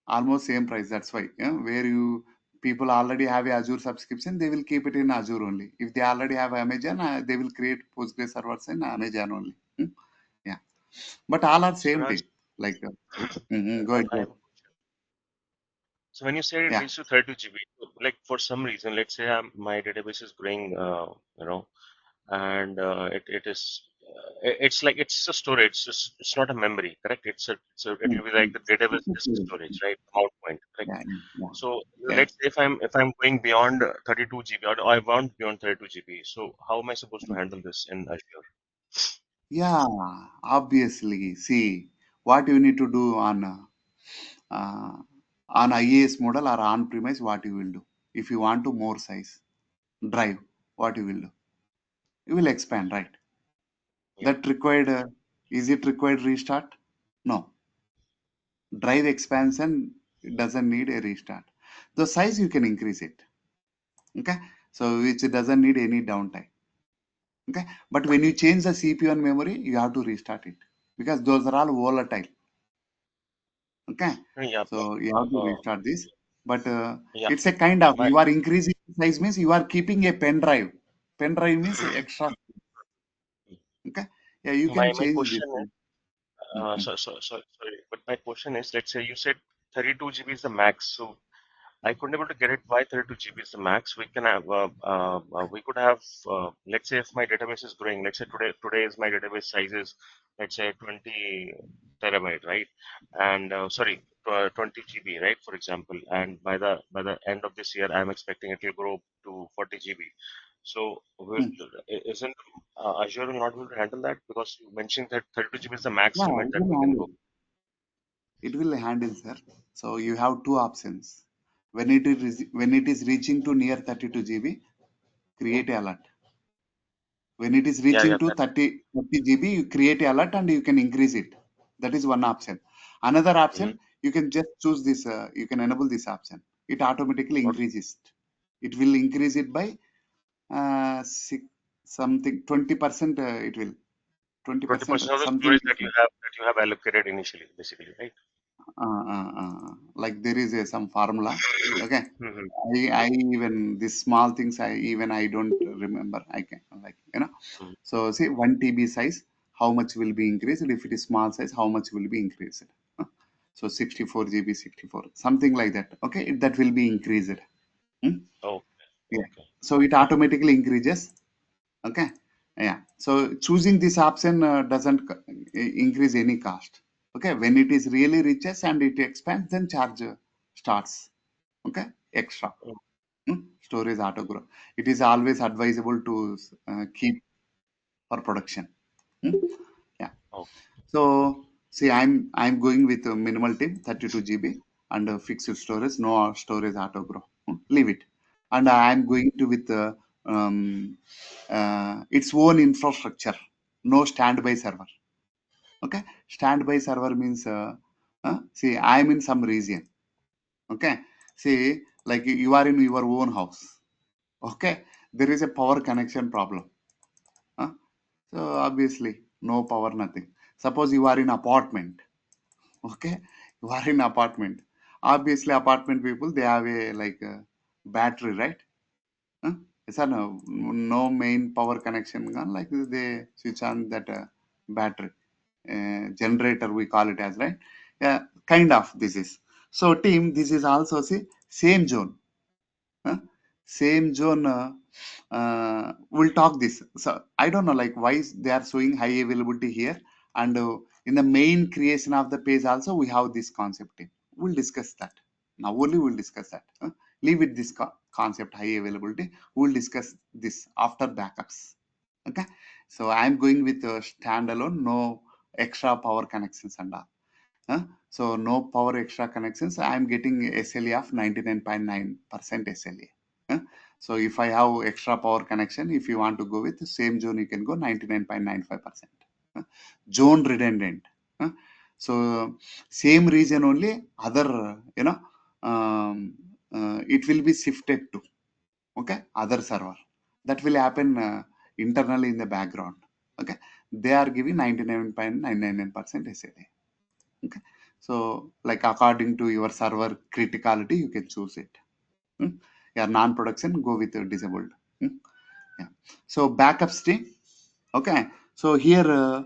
almost same price. That's why, where you people already have a Azure subscription, they will keep it in Azure only. If they already have Amazon, they will create Postgres servers in Amazon only. Yeah, but all are So same Raj, thing. Like, go I ahead, go I ahead. have a question. So when you say it Yeah. reaches to 32 GB, like for some reason, let's say my database is growing, and it is, it's like it's a storage. It's not a memory, correct? It Mm, will be like mm. the database It's a disk storage. storage, right? Mount point, correct? Yeah, yeah, So yeah. let's say if I'm going beyond 32 GB, or I want beyond 32 GB, so how am I supposed to handle this in Azure? Yeah, obviously. See, what you need to do uh, on IAS model or on premise, what you will do. If you want to more size drive, what you will do? You will expand, right? Yeah, That required, is it required restart? No. Drive expansion doesn't need a restart. The size you can increase it. Okay. So which doesn't need any downtime. Okay. But when you change the CPU and memory, you have to restart it because those are all volatile. Okay, yeah, so you have to uh, restart this, but yeah. it's a kind of My you are increasing size means you are keeping a pen drive. Pen drive means extra. Okay, yeah, you can my change this. question is, Mhm. sorry, but my question is, let's say you said 32 GB is the max, so I couldn't able to get it. Why 32 GB is the max? We could have, let's say if my database is growing, let's say today is my database size is, let's say 20 terabyte, right? And sorry, 20 GB, right? For example, and by the end of this year, I'm expecting it will grow to 40 GB. So Mm. isn't Azure will not be able to handle that, because you mentioned that 32 GB is the max Yeah, limit it that will we can go. handle. It will handle, sir. So you have two options. When it is reaching to near 32 GB, Hmm? create alert. When it is Yeah, yeah, reaching to that. 30 GB, you create alert and you can increase it. That is one option. Another Hmm. option, you can just choose this, you can enable this option. It automatically What increases. It will increase it by something 20%. It will 20% 20% of the something. storage that you have allocated initially, basically, right? Like there is some formula. Okay, Mm-hmm. I even these small things I don't remember. I can, like, so see 1 TB size, how much will be increased? If it is small size, how much will be increased? Huh? So 64 GB, 64, something like that. Okay, that will be increased. Hmm? Oh, Yeah. okay. So it automatically increases. Okay. Yeah. So choosing this option doesn't increase any cost. Okay. When it is really reaches and it expands, then charge starts. Okay. Extra. Mm. Storage auto grow. It is always advisable to keep for production. Hmm? Yeah. Oh, So see, I'm going with a minimal team, 32 GB and fixed storage, no storage auto grow. Leave it. And I'm going to with its own infrastructure, no standby server. Okay, standby server means see, I'm in some region. Okay, see, like you are in your own house. Okay, there is a power connection problem. Huh? So obviously, no power, nothing. Suppose you are in apartment. Okay, you are in apartment. Obviously, apartment people they have a like a battery, right? Huh? Yes or no? No main power connection gone. Like they switch on that battery generator. We call it as, right. Yeah, kind of. This is so team. This is also see same zone. Huh? Same zone. We'll talk this. So I don't know like why they are showing high availability here, and in the main creation of the page also we have this concept. We'll discuss that. Now only we'll discuss that. Leave it this concept high availability. We'll discuss this after backups. Okay. So I'm going with standalone, no extra power connections and all. So no power extra connections. I am getting SLA of 99.9% SLA. Huh? So if I have extra power connection, if you want to go with the same zone, you can go 99.95%. Zone redundant. So same region only, other, um, it will be shifted to, okay, other server. That will happen internally in the background. Okay, they are giving 99.999% SLA. Okay, so like according to your server criticality, you can choose it. Yeah, non-production, go with disabled. Yeah. So backup stream. Okay, so here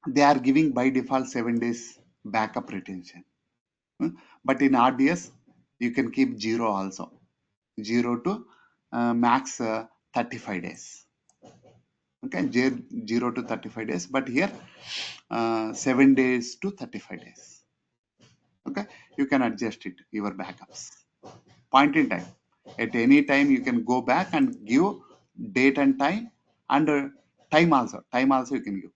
they are giving by default 7 days backup retention. But in RDS, you can keep 0 also, 0 to max 35 days. Okay, 0 to 35 days, but here 7 days to 35 days. Okay, you can adjust it, your backups. Point in time. At any time, you can go back and give date and time, and time also. Time also you can give.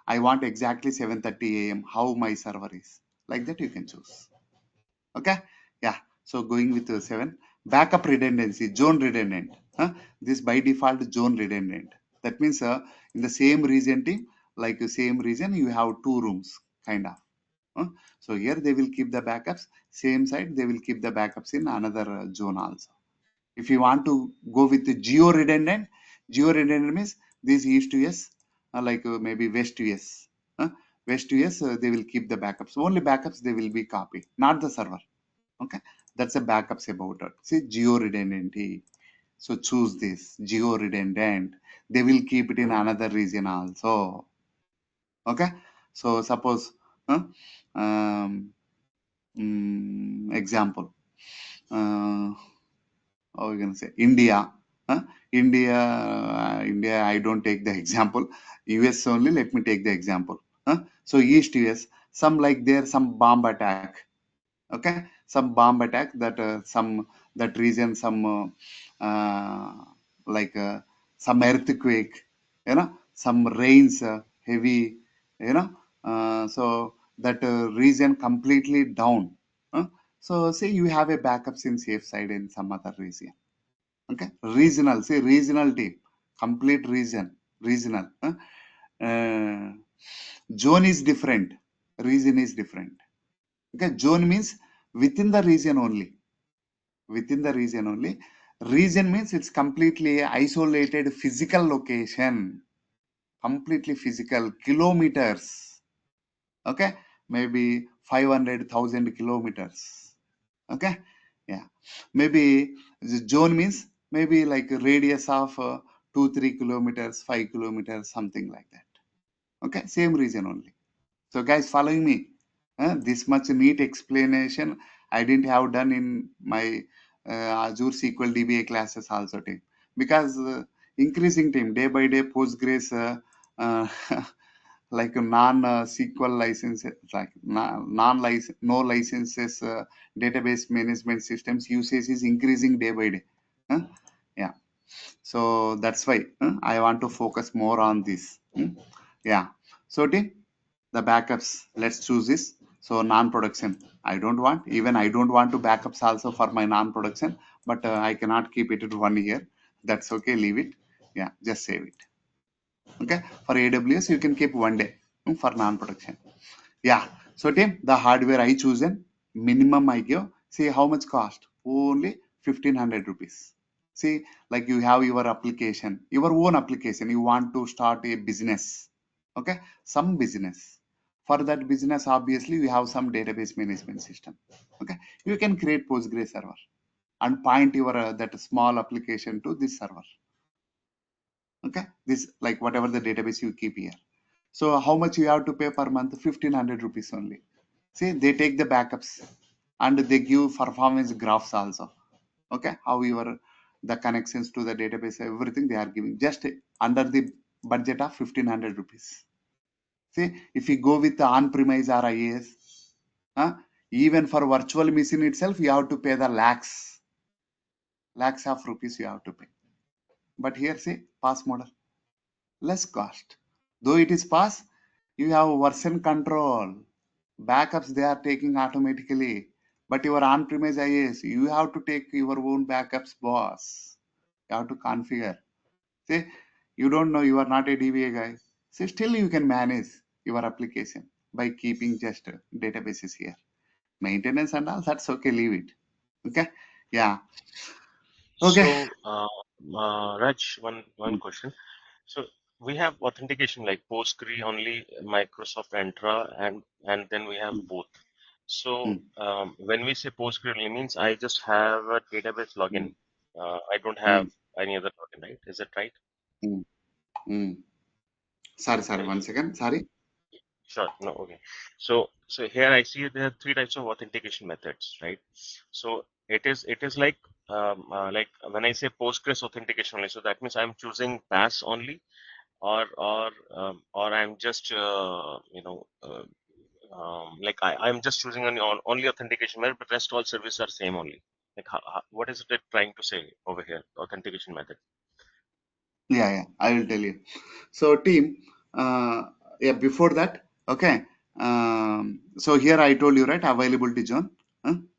I want exactly 7:30 a.m. how my server is. Like that you can choose. Okay, yeah. So going with 7, backup redundancy, zone redundant. This by default zone redundant. That means in the same region team, like the same region, you have 2 rooms kind of. So here they will keep the backups. Same side they will keep the backups in another zone also. If you want to go with the geo redundant means this east US, like maybe west US. West US, they will keep the backups. Only backups they will be copied, not the server. Okay, that's a backups about it. See, geo redundancy. So choose this geo redundant. They will keep it in another region also. Okay, so suppose um, example. How we can say India. India. I don't take the example. US only. Let me take the example. So East US. Some like there some bomb attack. Okay, some bomb attack that some that region some like some earthquake, some rains heavy, so that region completely down. uh, so say you have a backups in safe side in some other region. Okay, regional, say regional team, complete regional. uh, Zone is different, region is different. Okay, zone means within the region only. Within the region only. Region means it's completely isolated physical location. Completely physical kilometers. Okay, maybe 500,000 kilometers. Okay, yeah. Maybe the zone means maybe like a radius of 2-3 kilometers, 5 kilometers, something like that. Okay, same region only. So guys, following me, this much neat explanation I didn't have done in my Azure SQL DBA classes also team, because increasing team day by day Postgres like a non SQL license, like non license, no licenses database management systems usage is increasing day by day. Huh? Yeah, so that's why I want to focus more on this. Yeah, so team, the backups, let's choose this. So non-production, I don't want to backups also for my non-production, but I cannot keep it at 1 year. That's okay, leave it. Yeah, just save it. Okay, for AWS you can keep 1 day for non-production. Yeah, so team, the hardware I chosen, minimum I give. See how much cost, only 1500 rupees. See, like you have your application, your own application, you want to start a business. Okay, some business. For that business, obviously you have some database management system. Okay, you can create Postgres server and point your that small application to this server. Okay, this like whatever the database you keep here. So how much you have to pay per month? 1500 rupees only. See, they take the backups and they give performance graphs also. Okay, how your the connections to the database, everything they are giving just under the budget of 1500 rupees. See, if you go with the on-premise or IAS, even for virtual machine itself, you have to pay the lakhs of rupees you have to pay. But here, see, pass model, less cost. Though it is pass, you have version control. Backups they are taking automatically. But your on-premise IAS, you have to take your own backups, boss. You have to configure. See, you don't know, you are not a DBA guy. See, still you can manage your application by keeping just databases here. Maintenance and all, that's okay, leave it. Okay. Yeah. Okay. So, Raj, one question. So we have authentication like Postgre only, Microsoft Entra, and then we have Mm, both. So mm, when we say Postgre only means I just have a database login. mm, I don't have mm, any other login, right? Is that right? mm, mm. Sorry, Okay. 1 second. Sorry. Sure. No, okay. So here I see there are three types of authentication methods, right? So it is like when I say Postgres authentication only, so that means I'm choosing pass only, or I'm just like I'm just choosing only authentication method, but rest all services are same only. Like what is it trying to say over here? Authentication method. Yeah, I will tell you. So, team, uh, yeah, before that, okay. So here I told you, right, availability zone.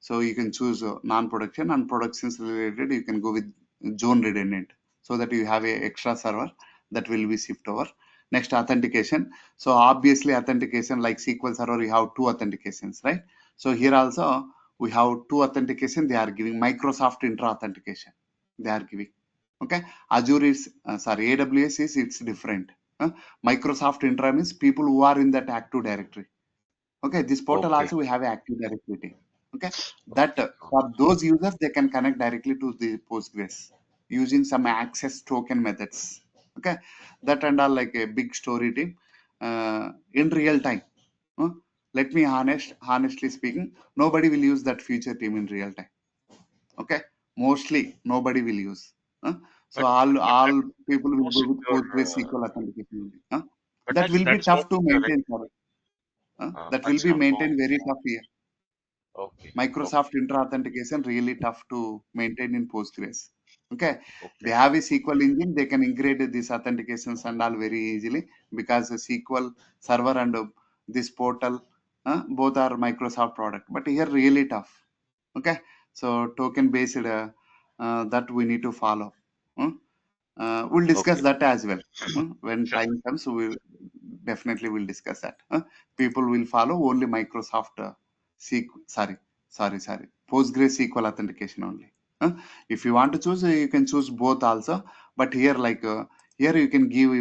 So you can choose non-production and productions related. You can go with zone redundant so that you have a extra server that will be shift over. Next, authentication. So obviously, authentication like SQL Server, you have two authentications, right? So here also we have two authentication. They are giving Microsoft Intra authentication. They are giving. Okay. Azure is sorry, AWS is it's different. Microsoft Intra means people who are in that Active Directory. Okay, this portal Okay. also we have Active Directory. Okay, that for those users they can connect directly to the Postgres using some access token methods. Okay, that and all like a big story team in real time. Uh, Let me honestly speaking, nobody will use that feature team in real time. Okay, mostly nobody will use. Uh, so But all but all that people will more go with secure. PostgreSQL authentication. Only. But That will be that is more tough to secure, right? maintain, sir. That will be Acha. maintained very Okay. tough here. Okay. Okay. Microsoft Intra authentication really tough to maintain in Postgres. Okay, they Okay. have a SQL engine. They can integrate these authentications and all very easily because the SQL server and this portal both are Microsoft product. But here really tough. Okay, so token based that we need to follow. Uh, we'll discuss Okay. that as well. When Sure. time comes, we definitely will discuss that. People will follow only Microsoft sorry, PostgreSQL authentication only. If you want to choose, you can choose both also. But here, here you can give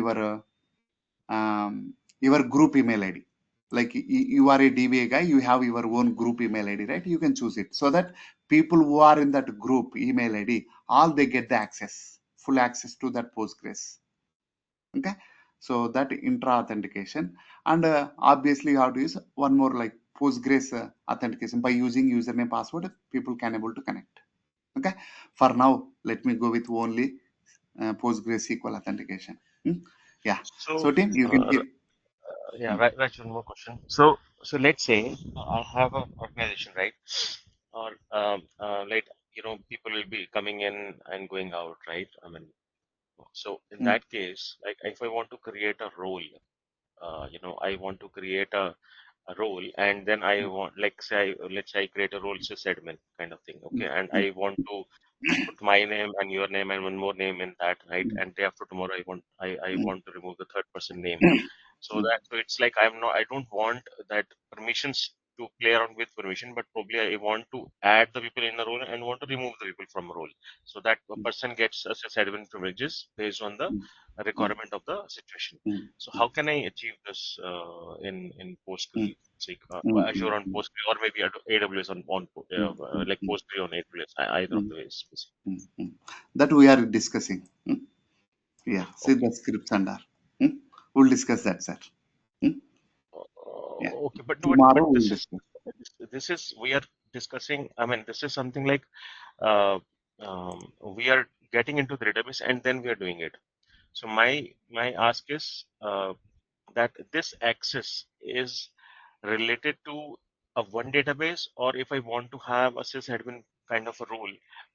your group email ID. Like you are a DBA guy, you have your own group email ID, right? You can choose it so that people who are in that group email ID, all they get the access, full access to that Postgres. Okay, so that intra authentication, and obviously you have to use one more like Postgres authentication by using username password. People can able to connect. Okay, for now, let me go with only PostgreSQL authentication. Yeah, so So, team, you can give. yeah, Hmm. right, one more question. So let's say I have an organization, right? Or like people will be coming in and going out, right? I mean, so in Mm, that case, like if I want to create a role, I want to create a role, and then I mm, want, like, say, let's say I create a role sysadmin kind of thing, okay, mm, and mm, I want to put my name and your name and one more name in that, right? mm, And day after tomorrow, I mm, want to remove the third person name. So mm, so it's like I don't want that permissions to play around with permission, but probably I want to add the people in the role and want to remove the people from a role. So that a person gets a admin privileges based on the mm, mm, requirement of the situation. mm, So how can I achieve this in mm, Postgre, like mm, Azure on mm, Postgre, or maybe AWS mm, mm, like mm, Postgre on AWS, either of mm, the ways. mm. That we are discussing. Yeah, see Okay. the scripts and all. Hmm? We'll discuss that, sir. Hmm? Yeah, Okay, but no, but tomorrow we'll this is discuss. this is we are discussing. I mean, this is something like uh, we are getting into the database and then we are doing it. So my ask is that this access is related to a one database, or if I want to have a sysadmin kind of a role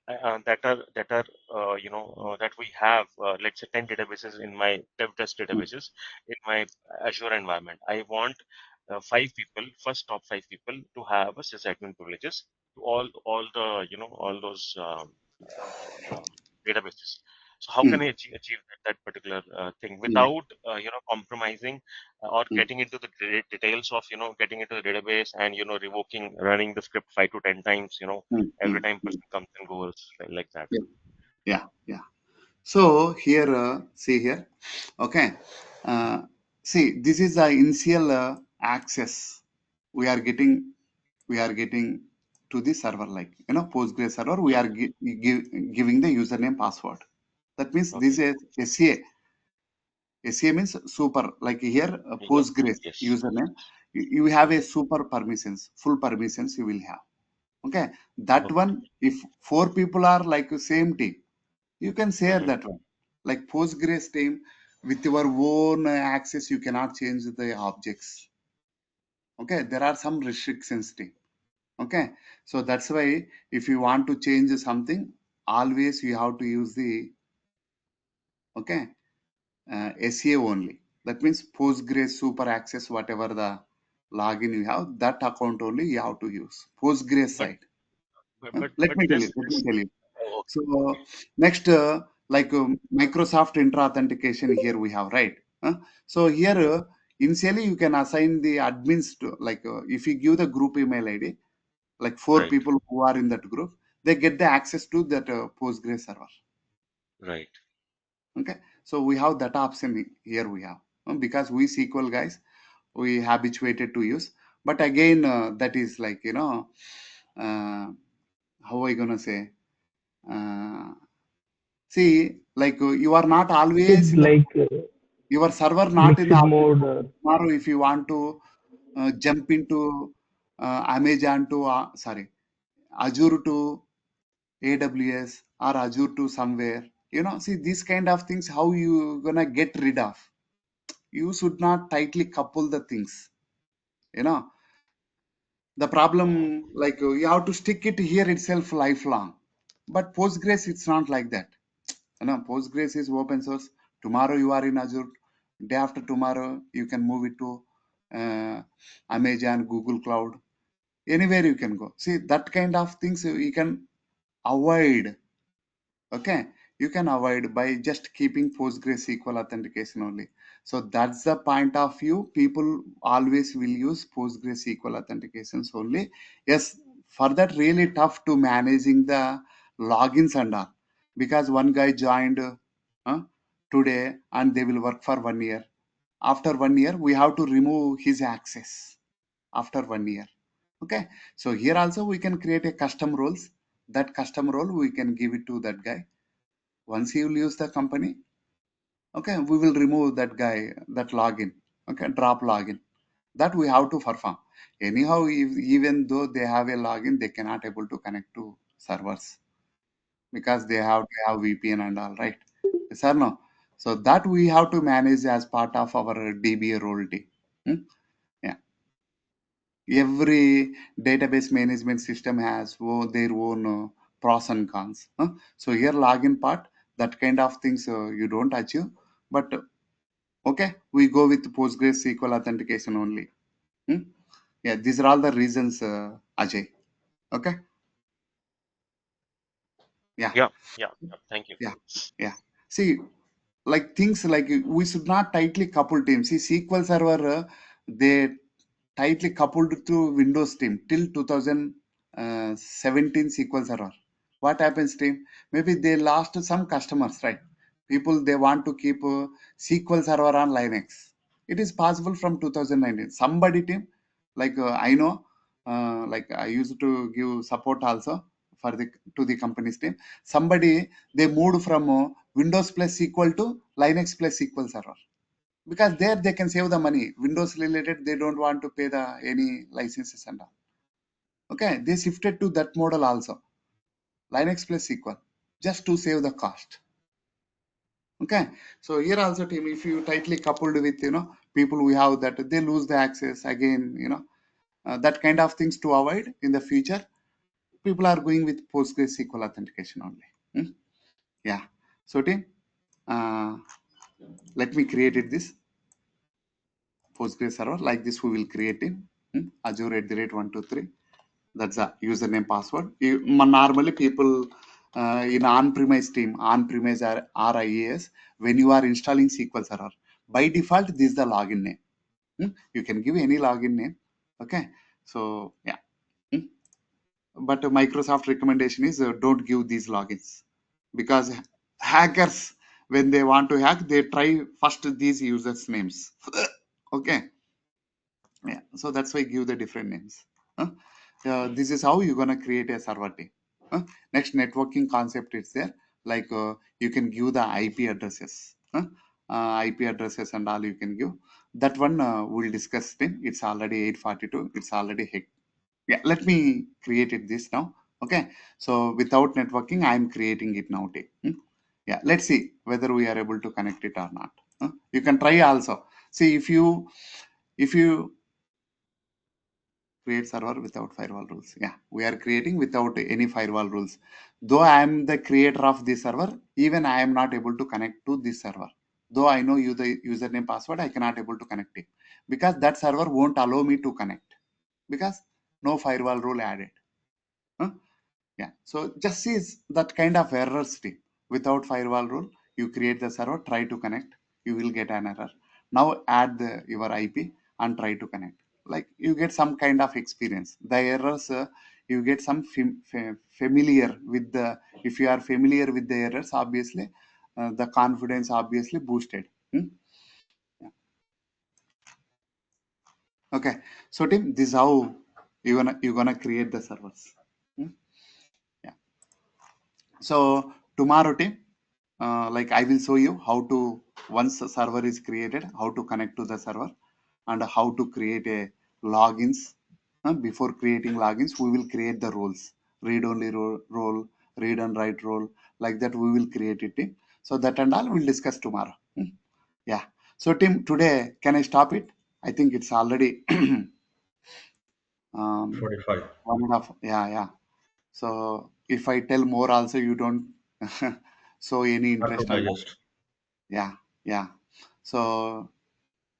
that we have, let's say 10 databases in my dev test Mm, databases in my Azure environment. I want five people, first top five people, to have a sysadmin privileges to all the all those databases. So how can I achieve that particular thing without compromising or getting into the details of getting into the database and revoking running the script 5 to 10 times every time person comes and goes like that. Yeah. So here, see here, okay. See, this is the initial access we are getting. We are getting to the server, like Postgres server. We are giving the username password. That means this Okay. is SCA. SCA means super. Like here, Yep. Postgres Yes. username. You have a super permissions, full permissions you will have. Okay, that Okay. one. If 4 people are like the same team, you can share that one. Like Postgres team with your own access, you cannot change the objects. Okay, there are some restrictions team. Okay, so that's why if you want to change something, always you have to use the SEA only. That means Postgres super access, whatever the login you have, that account only you have to use Postgres But side. but Let but me tell you. this Let me tell you. oh, So next, Microsoft Intra Authentication here we have, right? So here, initially you can assign the admins to, like, if you give the group email ID, like 4 right, people who are in that group, they get the access to that Postgres server. right. Okay, so we have that option here we have, because we SQL guys, we habituated to use. But again, that is like, how I gonna say? Uh, See, like, you are not always It's in the like your server not in the mixed update. mode. Tomorrow, if you want to jump into Amazon to Azure to AWS or Azure to somewhere, see these kind of things. How you gonna get rid of? You should not tightly couple the things. You know the problem, like, you have to stick it here itself lifelong. But Postgres, it's not like that. Postgres is open source. Tomorrow you are in Azure. Day after tomorrow you can move it to Amazon, Google Cloud. Anywhere you can go. See, that kind of things you can avoid. Okay, you can avoid by just keeping PostgreSQL authentication only. So that's the point of view. People always will use PostgreSQL authentications only. Yes, for that really tough to managing the logins and all, because one guy joined uh, today and they will work for 1 year. After 1 year, we have to remove his access after 1 year. Okay, so here also we can create a custom roles. That custom role we can give it to that guy. Once he will use the company, okay, we will remove that guy, that login. Okay, drop login. That we have to perform. Anyhow, even though they have a login, they cannot able to connect to servers because they have to have VPN and all, right? Yes or no? So that we have to manage as part of our DBA role team. Hmm? Yeah. Every database management system has their own pros and cons. So here login part, that kind of things you don't achieve. But okay, we go with PostgreSQL authentication only. Hmm? Yeah, these are all the reasons, Ajay. Okay. Yeah, Yeah. Thank you. yeah, yeah. See, like things like we should not tightly couple teams. See, SQL Server, they tightly coupled to Windows team till 2017 SQL Server. What happens, team? Maybe they lost some customers, right? People they want to keep SQL Server on Linux. It is possible from 2019. Somebody team, like, I know, like I used to give support also for the to the company's team. Somebody they moved from Windows plus SQL to Linux plus SQL Server because there they can save the money. Windows related, they don't want to pay the any licenses and all. Okay, they shifted to that model also, Linux plus SQL, just to save the cost. Okay, so here also team, if you tightly coupled with people we have that they lose the access again, that kind of things to avoid in the future. People are going with PostgreSQL authentication only. Hmm? Yeah. So team, uh, let me create it this Postgres server like this. We will create in Azure @ 123. That's a username password. Normally people in on-premise team, on-premise or IaaS, when you are installing SQL Server, by default, this is the login name. You can give any login name. Okay. So yeah. But Microsoft recommendation is don't give these logins, because hackers, when they want to hack, they try first these users names. Okay. Yeah. So that's why give the different names. This is how you're gonna create a server team. Next, networking concept is there. Like you can give the IP addresses. IP addresses and all you can give. That one we'll discuss then. It's already 8:42. It's already hit. Yeah, let me create it this now. Okay. So without networking, I'm creating it now. Yeah, let's see whether we are able to connect it or not. You can try also. See if you create server without firewall rules. Yeah, we are creating without any firewall rules. Though I am the creator of this server, even I am not able to connect to this server. Though I know you the username password, I cannot able to connect it, because that server won't allow me to connect, because no firewall rule added. Huh? Yeah, so just see that kind of errors. Without firewall rule, you create the server, try to connect, you will get an error. Now add your IP and try to connect. Like you get some kind of experience. The errors, you get some familiar with the. If you are familiar with the errors, obviously, the confidence obviously boosted. Yeah. Okay, so Tim, this is how you're gonna create the servers. Yeah. So tomorrow, Tim, like I will show you how to, once a server is created, how to connect to the server and how to create a logins. Before creating logins, we will create the roles, read only role, read and write role, like that we will create it. Tim. So that and all we'll discuss tomorrow. Yeah. So Tim, today, can I stop it? I think it's already 45. 1.5. Yeah, yeah. So if I tell more also, you don't show any Hard to interest on that. digest. Yeah, yeah. So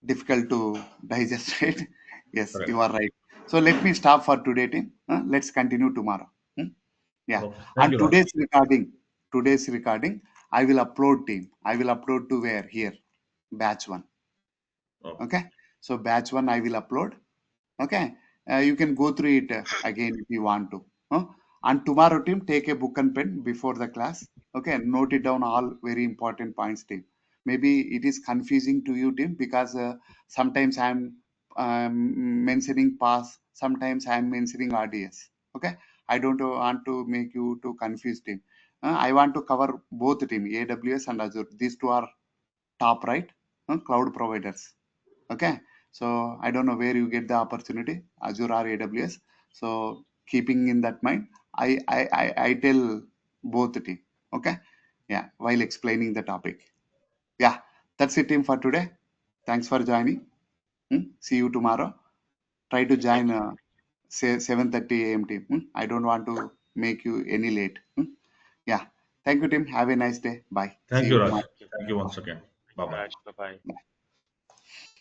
difficult to digest, right? Yes, Correct. you are right. So let me stop for today, team. Let's continue tomorrow. Yeah. Okay. Thank And you, Raj. today's recording, I will upload, team. I will upload to where? Here, batch one. Okay. Okay. So batch one, I will upload. Okay. You can go through it again if you want to. And tomorrow, team, take a book and pen before the class. Okay. Note it down, all very important points, team. Maybe it is confusing to you, team, because sometimes I'm mentioning pass, sometimes I'm mentioning RDS. Okay. I don't want to make you too confused, team. I want to cover both, team, AWS and Azure. These two are top, right? Cloud providers. Okay. So I don't know where you get the opportunity, Azure or AWS. So keeping in that mind, I tell both the team. Okay. Yeah. While explaining the topic. Yeah. That's it, team, for today. Thanks for joining. See you tomorrow. Try to Thank join say 7:30 a.m. team. I don't want to make you any late. Yeah. Thank you, team. Have a nice day. Bye. See Thank you, you Raj. tomorrow. you. Thank you once again. Bye Thank you, bye. Raj. Bye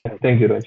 bye. Thank you, Raj.